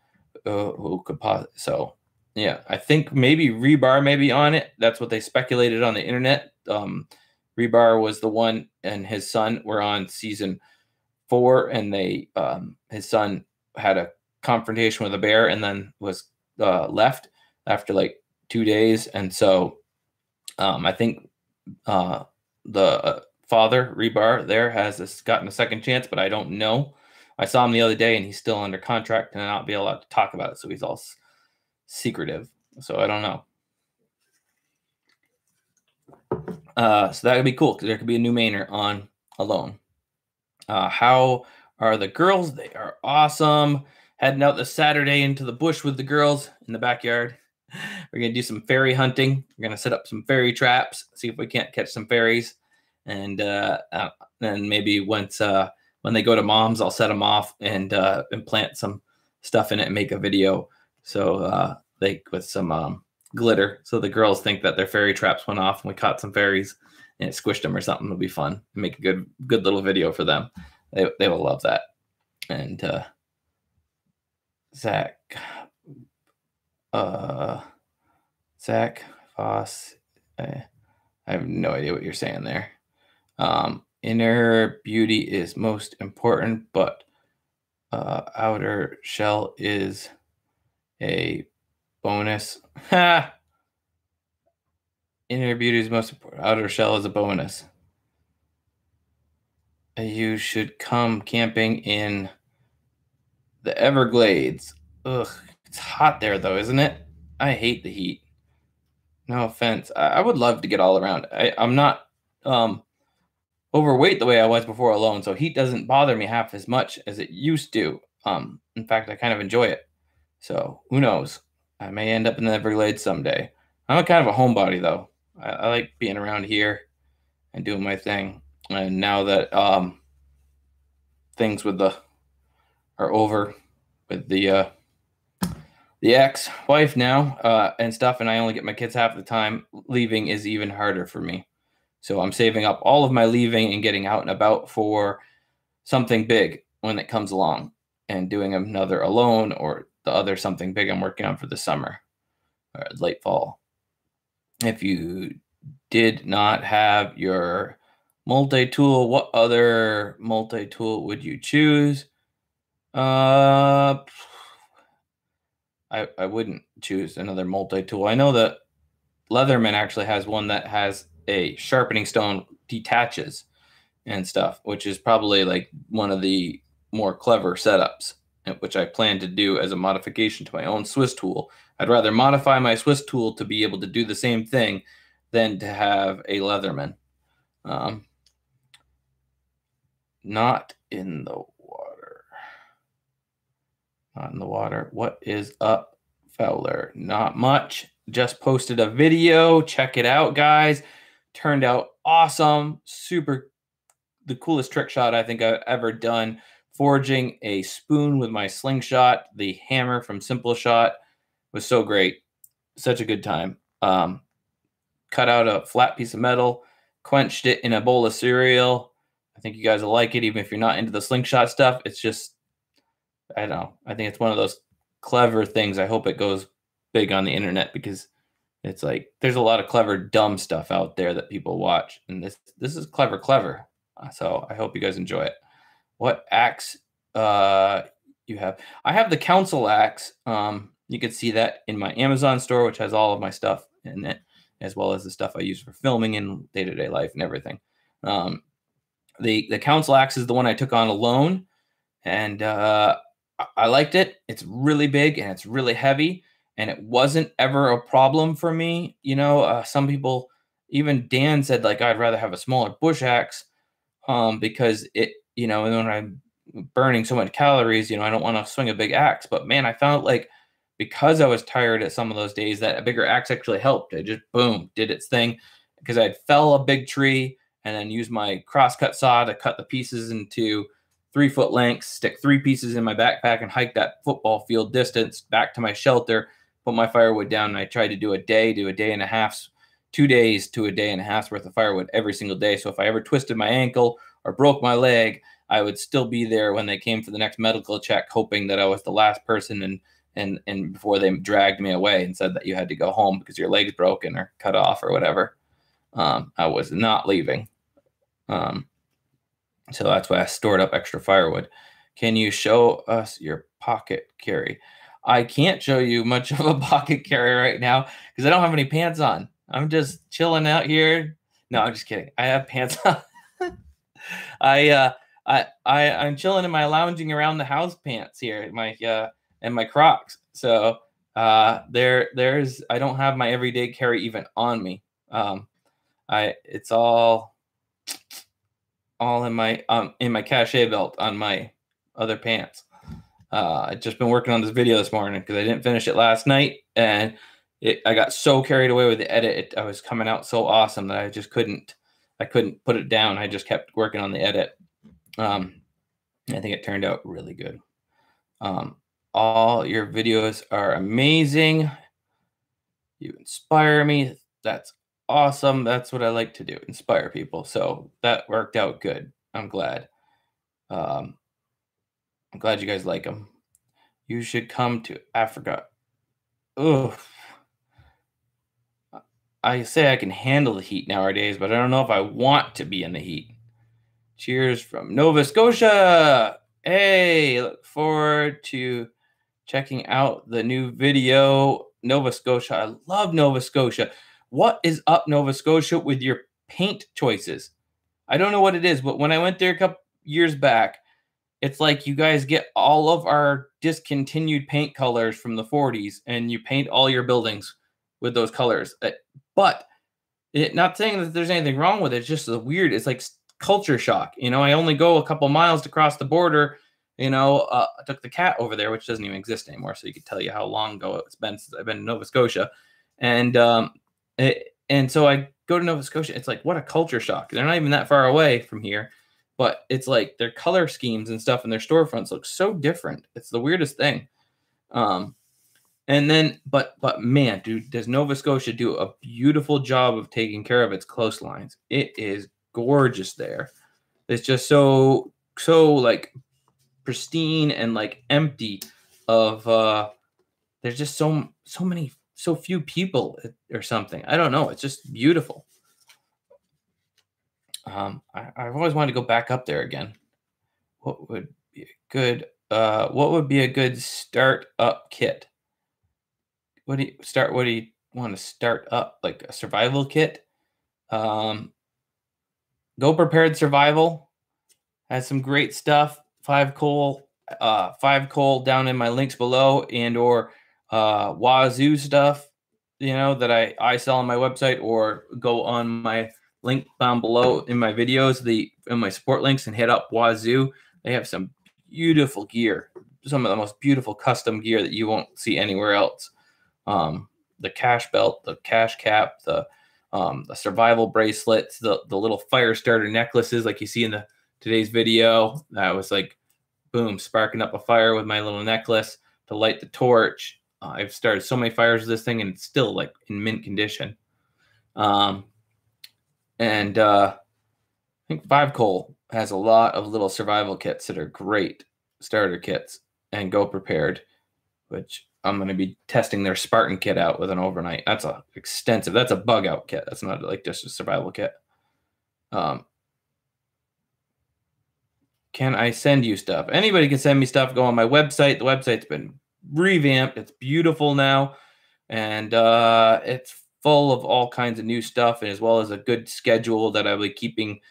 Who could possibly? So, yeah, I think maybe Rebar may be on it. That's what they speculated on the internet. Rebar was the one, and his son were on season 4, and they his son had a confrontation with a bear and then was left after like 2 days. And so I think the father, Rebar, there has gotten a second chance, but I don't know. I saw him the other day, and he's still under contract and not be allowed to talk about it, so he's all secretive. So I don't know. So that would be cool because there could be a new mainer on Alone. How are the girls? They are awesome. Heading out this Saturday into the bush with the girls in the backyard. We're going to do some fairy hunting. We're going to set up some fairy traps, see if we can't catch some fairies. And then maybe once when they go to mom's, I'll set them off and plant some stuff in it and make a video. So with some glitter, so the girls think that their fairy traps went off and we caught some fairies and it squished them or something. It'll be fun. Make a good little video for them. They will love that. And Zach Foss, I have no idea what you're saying there. Inner beauty is most important, but outer shell is a bonus. Ha! Inner beauty is most important. Outer shell is a bonus. You should come camping in the Everglades. Ugh, it's hot there though, isn't it? I hate the heat. No offense. I would love to get all around. I'm not overweight the way I was before Alone, so heat doesn't bother me half as much as it used to. In fact, I kind of enjoy it. So who knows? I may end up in the Everglades someday. I'm a kind of a homebody though. I like being around here and doing my thing. And now that things with are over with the ex-wife now and stuff, and I only get my kids half the time, leaving is even harder for me. So I'm saving up all of my leaving and getting out and about for something big when it comes along, and doing another Alone or the other something big I'm working on for the summer or late fall. If you did not have your multi-tool, what other multi-tool would you choose? I wouldn't choose another multi-tool. I know that Leatherman actually has one that has a sharpening stone detaches and stuff, which is probably like one of the more clever setups, which I plan to do as a modification to my own Swiss tool. I'd rather modify my Swiss tool to be able to do the same thing than to have a Leatherman. Not in the water. Not in the water. What is up, Fowler? Not much. Just posted a video. Check it out, guys. Turned out awesome. Super. The coolest trick shot I think I've ever done. Forging a spoon with my Slingshot. The hammer from SimpleShot was so great. Such a good time. Cut out a flat piece of metal. Quenched it in a bowl of cereal. I think you guys will like it, even if you're not into the Slingshot stuff. It's just, I don't know. I think it's one of those clever things. I hope it goes big on the internet, because it's like there's a lot of clever, dumb stuff out there that people watch. And this is clever. So I hope you guys enjoy it. What axe you have? I have the Council axe. You can see that in my Amazon store, which has all of my stuff in it, as well as the stuff I use for filming in day-to-day life and everything. The Council axe is the one I took on Alone, and I liked it. It's really big and it's really heavy, and it wasn't ever a problem for me. You know, some people, even Dan said, like, I'd rather have a smaller bush axe because it, you know, and when I'm burning so much calories, you know, I don't want to swing a big axe. But man, I found like, because I was tired at some of those days, that a bigger axe actually helped. It just, boom, did its thing, because I'd fell a big tree and then used my crosscut saw to cut the pieces into 3-foot lengths, stick 3 pieces in my backpack, and hike that football field distance back to my shelter, put my firewood down, and I tried to do a day and a half, 2 days to a day and a half's worth of firewood every single day. So if I ever twisted my ankle or broke my leg, I would still be there when they came for the next medical check, hoping that I was the last person, and before they dragged me away and said that you had to go home because your leg's broken or cut off or whatever. I was not leaving. So that's why I stored up extra firewood. Can you show us your pocket carry? I can't show you much of a pocket carry right now because I don't have any pants on. I'm just chilling out here. No, I'm just kidding. I have pants on. I'm chilling in my lounging around the house pants here, and my Crocs. So there's I don't have my everyday carry even on me. It's all in my cachet belt on my other pants. I just been working on this video this morning because I didn't finish it last night, and I got so carried away with the edit. I was coming out so awesome that I just couldn't put it down. I just kept working on the edit. I think it turned out really good. All your videos are amazing. You inspire me. That's awesome. That's what I like to do, inspire people. So that worked out good. I'm glad. I'm glad you guys like them. You should come to Africa. Ugh. I say I can handle the heat nowadays, but I don't know if I want to be in the heat. Cheers from Nova Scotia. Hey, look forward to checking out the new video. Nova Scotia. I love Nova Scotia. What is up, Nova Scotia, with your paint choices? I don't know what it is, but when I went there a couple years back, it's like you guys get all of our discontinued paint colors from the 40s and you paint all your buildings with those colors. But not saying that there's anything wrong with it. It's just weird. It's like culture shock. I only go a couple miles to cross the border. I took the cat over there, which doesn't even exist anymore. So you could tell you how long ago it's been since I've been in Nova Scotia. And so I go to Nova Scotia. It's like, what a culture shock. They're not even that far away from here. But it's like their color schemes and stuff in their storefronts look so different. It's the weirdest thing. And then, but man, dude, does Nova Scotia do a beautiful job of taking care of its coastlines? It is gorgeous there. It's just so like pristine and like empty of there's just so few people or something. I don't know. It's just beautiful. I've always wanted to go back up there again. What would be a good start-up kit? What do you want to start up? Like a survival kit? Go Prepared Survival has some great stuff. 5 coal down in my links below, and or WAZOO stuff, that I sell on my website, or go on my link down below in my videos, in my support links, and hit up WAZOO. They have some beautiful gear, some of the most beautiful custom gear that you won't see anywhere else. The cash belt, the cash cap, the survival bracelets, the little fire starter necklaces like you see in today's video. That was like, boom, sparking up a fire with my little necklace to light the torch. I've started so many fires with this thing, and it's still like in mint condition. And I think 5 Coal has a lot of little survival kits that are great starter kits, and Go Prepared, which I'm going to be testing their Spartan kit out with an overnight. That's that's a bug out kit. That's not like just a survival kit. Can I send you stuff? Anybody can send me stuff. Go on my website. The website's been revamped. It's beautiful now, and it's full of all kinds of new stuff, and as well as a good schedule that I'll be keeping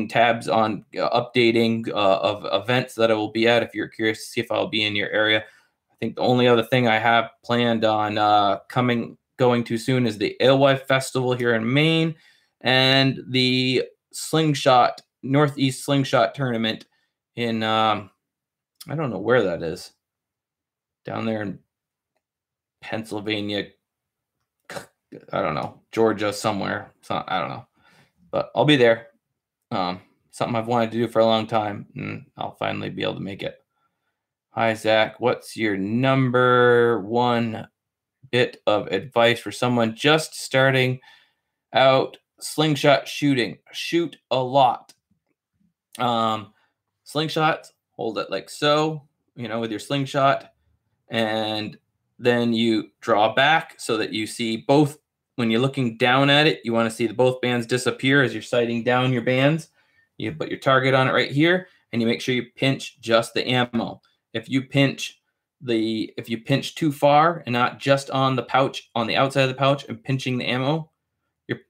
tabs on, updating of events that I will be at. If you're curious to see if I'll be in your area, I think the only other thing I have planned on going to soon is the Alewife Festival here in Maine, and the Slingshot Northeast Slingshot tournament in I don't know where that is, down there in Pennsylvania. I don't know, Georgia somewhere. I don't know, but I'll be there. Something I've wanted to do for a long time, and I'll finally be able to make it. Hi, Zach. What's your number one bit of advice for someone just starting out slingshot shooting? Shoot a lot. Slingshots, hold it like so, with your slingshot, and then you draw back so that you see both. When you're looking down at it, you want to see both bands disappear as you're sighting down your bands. You put your target on it right here, and you make sure you pinch just the ammo. If you pinch too far and not just on the pouch, on the outside of the pouch, and pinching the ammo,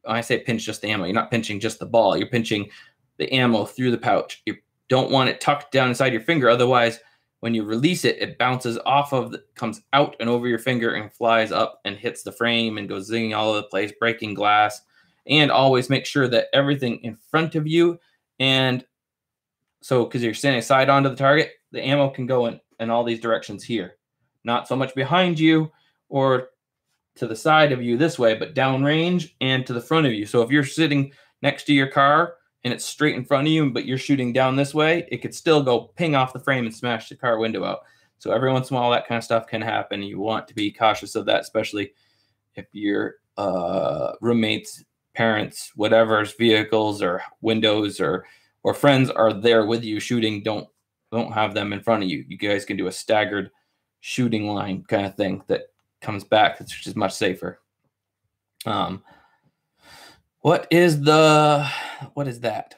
I say pinch just the ammo. You're not pinching just the ball. You're pinching the ammo through the pouch. You don't want it tucked down inside your finger. Otherwise, when you release it, it bounces off of, comes out and over your finger and flies up and hits the frame and goes zinging all over the place, breaking glass. And always make sure that everything in front of you, and so because you're standing side onto the target, the ammo can go in all these directions here. Not so much behind you or to the side of you this way, but downrange and to the front of you. So if you're sitting next to your car and it's straight in front of you, but you're shooting down this way, it could still go ping off the frame and smash the car window out. So every once in a while, that kind of stuff can happen. You want to be cautious of that, especially if your roommates, parents, whatever's vehicles or windows or friends are there with you shooting. Don't have them in front of you. You guys can do a staggered shooting line kind of thing that comes back, which is much safer. What is that?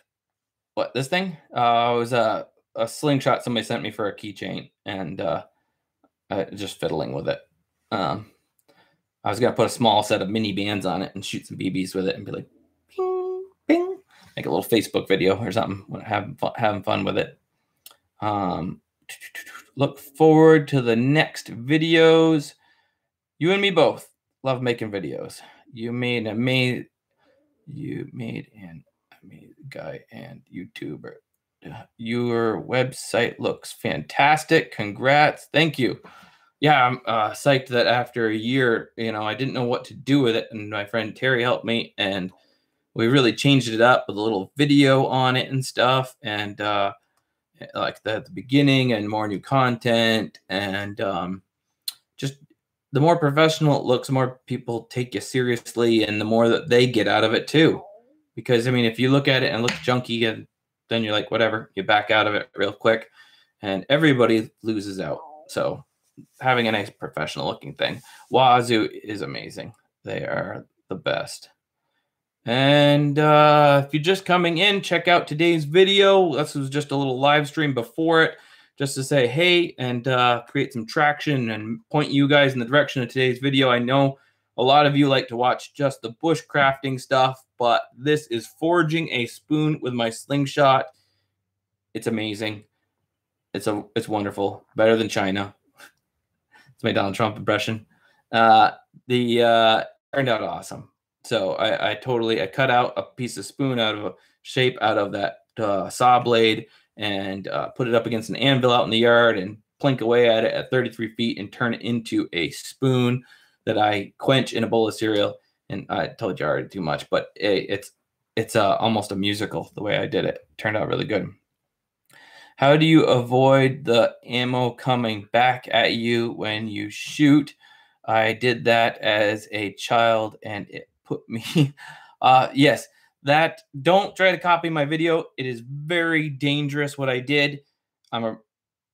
What, this thing? It was a slingshot somebody sent me for a keychain, and just fiddling with it. I was gonna put a small set of mini bands on it and shoot some BBs with it and be like, ping, ping, make a little Facebook video or something. Having fun with it. Look forward to the next videos. You and me both love making videos. You made an amazing guy and YouTuber. Your website looks fantastic. Congrats. Thank you. Yeah, I'm psyched that after a year, I didn't know what to do with it. And my friend Terry helped me, and we really changed it up with a little video on it and stuff. And like at the beginning, and more new content, and just the more professional it looks, the more people take you seriously, and the more that they get out of it too. Because if you look at it and look junky, and then you're like, whatever, you back out of it real quick, and everybody loses out. So having a nice professional looking thing. WAZOO is amazing. They are the best. And if you're just coming in, check out today's video. This was just a little live stream before it, just to say hey and create some traction and point you guys in the direction of today's video. I know a lot of you like to watch just the bushcrafting stuff, but this is forging a spoon with my slingshot. It's amazing. It's wonderful. Better than China. It's my Donald Trump impression. Turned out awesome. So I cut out a piece of spoon out of a shape out of that saw blade, and put it up against an anvil out in the yard and plink away at it at 33 feet and turn it into a spoon that I quench in a bowl of cereal. And I told you already too much, but it's almost a musical the way I did it. Turned out really good. How do you avoid the ammo coming back at you when you shoot? I did that as a child, and it put me yes, that don't try to copy my video. It is very dangerous what I did. I'm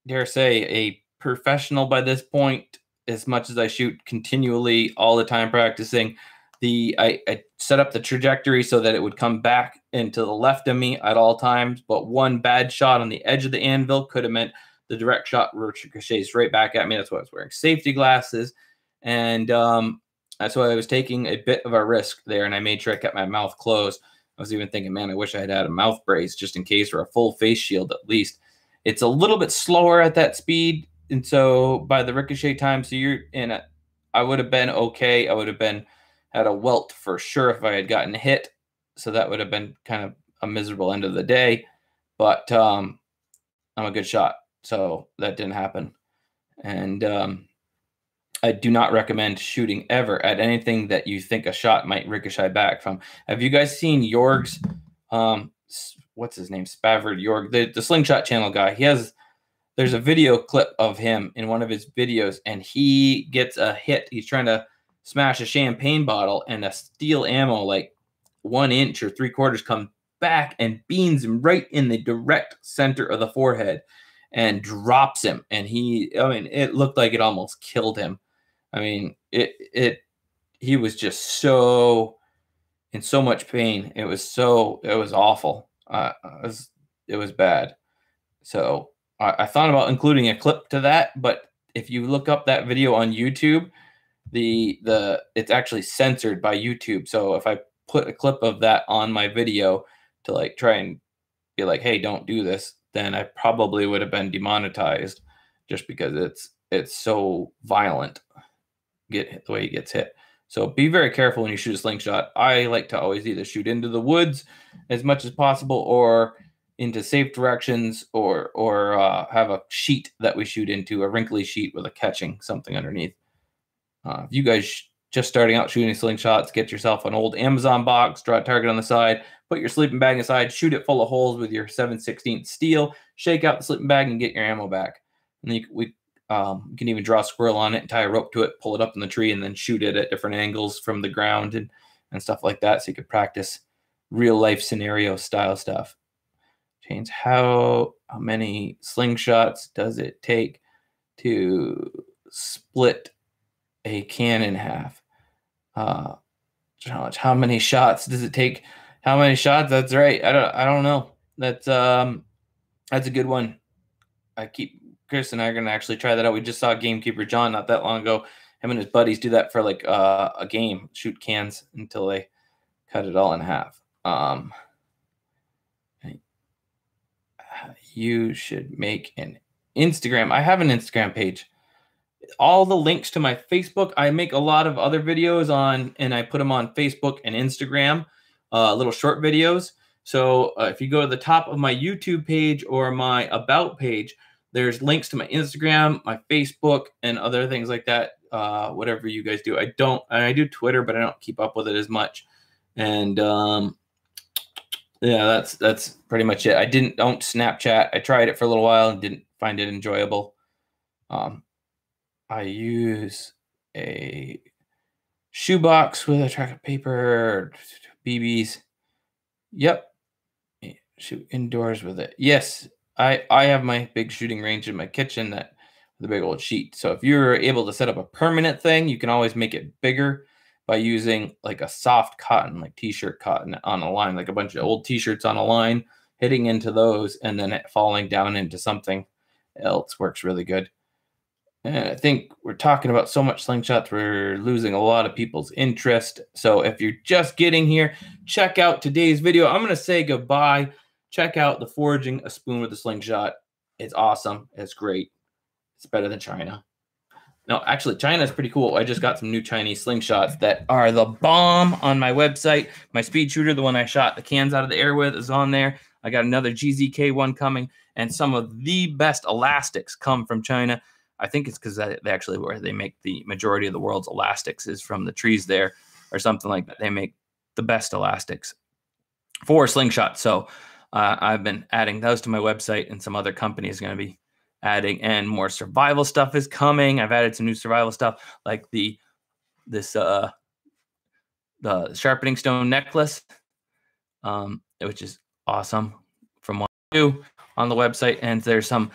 dare say a professional by this point, as much as I shoot continually all the time practicing. I set up the trajectory so that it would come back into the left of me at all times, but one bad shot on the edge of the anvil could have meant the direct shot ricochets right back at me. That's why I was wearing safety glasses, and that's why I was taking a bit of a risk there, and I made sure I kept my mouth closed. I was even thinking, man, I wish I had a mouth brace just in case, or a full face shield at least. It's a little bit slower at that speed, and so by the ricochet time, so you're in it. I would have been okay. I would have had a welt for sure if I had gotten hit. So that would have been kind of a miserable end of the day. But I'm a good shot, so that didn't happen. And I do not recommend shooting ever at anything that you think a shot might ricochet back from. Have you guys seen Jorg's, what's his name? Spavard Jorg, the Slingshot channel guy. There's a video clip of him in one of his videos, and he gets a hit. He's trying to smash a champagne bottle, and a steel ammo like 1 inch or 3/4 comes back and beans him right in the direct center of the forehead and drops him. And it looked like it almost killed him. He was just in so much pain. It was awful. It was bad. So I thought about including a clip to that, but if you look up that video on YouTube, it's actually censored by YouTube. So if I put a clip of that on my video to like try and be like, hey, don't do this, then I probably would have been demonetized just because it's so violent, the way he gets hit. So be very careful when you shoot a slingshot. I like to always either shoot into the woods as much as possible or into safe directions or have a sheet that we shoot into, a wrinkly sheet with a catching something underneath. If you guys just starting out shooting slingshots, get yourself an old Amazon box, draw a target on the side, put your sleeping bag inside, shoot it full of holes with your 7/16 steel, shake out the sleeping bag and get your ammo back. And then you can even draw a squirrel on it and tie a rope to it, pull it up in the tree, and then shoot it at different angles from the ground and stuff like that. So you could practice real life scenario style stuff. James, how many slingshots does it take to split a can in half? How many shots does it take? How many shots? That's right. I don't know. That's a good one. Chris and I are gonna actually try that out. We just saw Gamekeeper John not that long ago. Him and his buddies do that for like a game, shoot cans until they cut it all in half. You should make an Instagram. I have an Instagram page. All the links to my Facebook. I make a lot of other videos on, and I put them on Facebook and Instagram, little short videos. So if you go to the top of my YouTube page or my About page, there's links to my Instagram, my Facebook, and other things like that. Whatever you guys do. I do Twitter, but I don't keep up with it as much. And yeah, that's pretty much it. Don't Snapchat. I tried it for a little while and didn't find it enjoyable. I use a shoebox with a track of paper, BBs. Yep. Shoot indoors with it. Yes. I have my big shooting range in my kitchen with a big old sheet. So if you're able to set up a permanent thing, you can always make it bigger by using like a soft cotton, like t-shirt cotton on a line, like a bunch of old t-shirts on a line, hitting into those and then it falling down into something else works really good. And I think we're talking about so much slingshots, we're losing a lot of people's interest. So if you're just getting here, check out today's video. I'm going to say goodbye. Check out the Forging a Spoon with a Slingshot. It's awesome. It's great. It's better than China. No, actually, China is pretty cool. I just got some new Chinese slingshots that are the bomb on my website. My speed shooter, the one I shot the cans out of the air with, is on there. I got another GZK one coming, and some of the best elastics come from China. I think it's because where they make the majority of the world's elastics is from the trees there or something like that. They make the best elastics for slingshots. So I've been adding those to my website, and some other companies are going to be adding, and more survival stuff is coming. I've added some new survival stuff like the sharpening stone necklace, which is awesome from WAZOO on the website. And there's some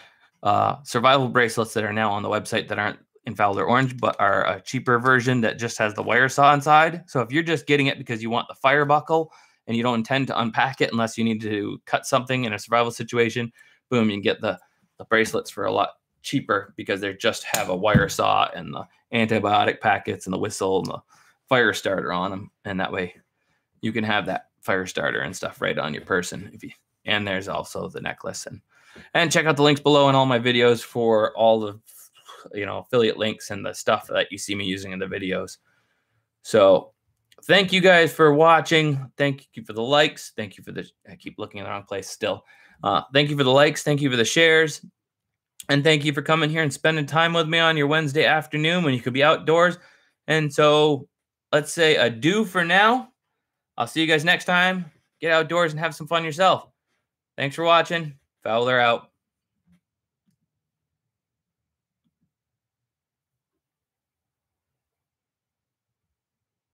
survival bracelets that are now on the website that aren't in Fowler Orange, but are a cheaper version that just has the wire saw inside. So if you're just getting it because you want the fire buckle and you don't intend to unpack it unless you need to cut something in a survival situation, boom, you can get the bracelets for a lot cheaper because they just have a wire saw and the antibiotic packets and the whistle and the fire starter on them. And that way you can have that fire starter and stuff right on your person. And there's also the necklace. And check out the links below in all my videos for all the affiliate links and the stuff that you see me using in the videos. So thank you guys for watching. Thank you for the likes. Thank you for I keep looking in the wrong place still. Thank you for the likes. Thank you for the shares. And thank you for coming here and spending time with me on your Wednesday afternoon when you could be outdoors. And so let's say adieu for now. I'll see you guys next time. Get outdoors and have some fun yourself. Thanks for watching. Fowler out.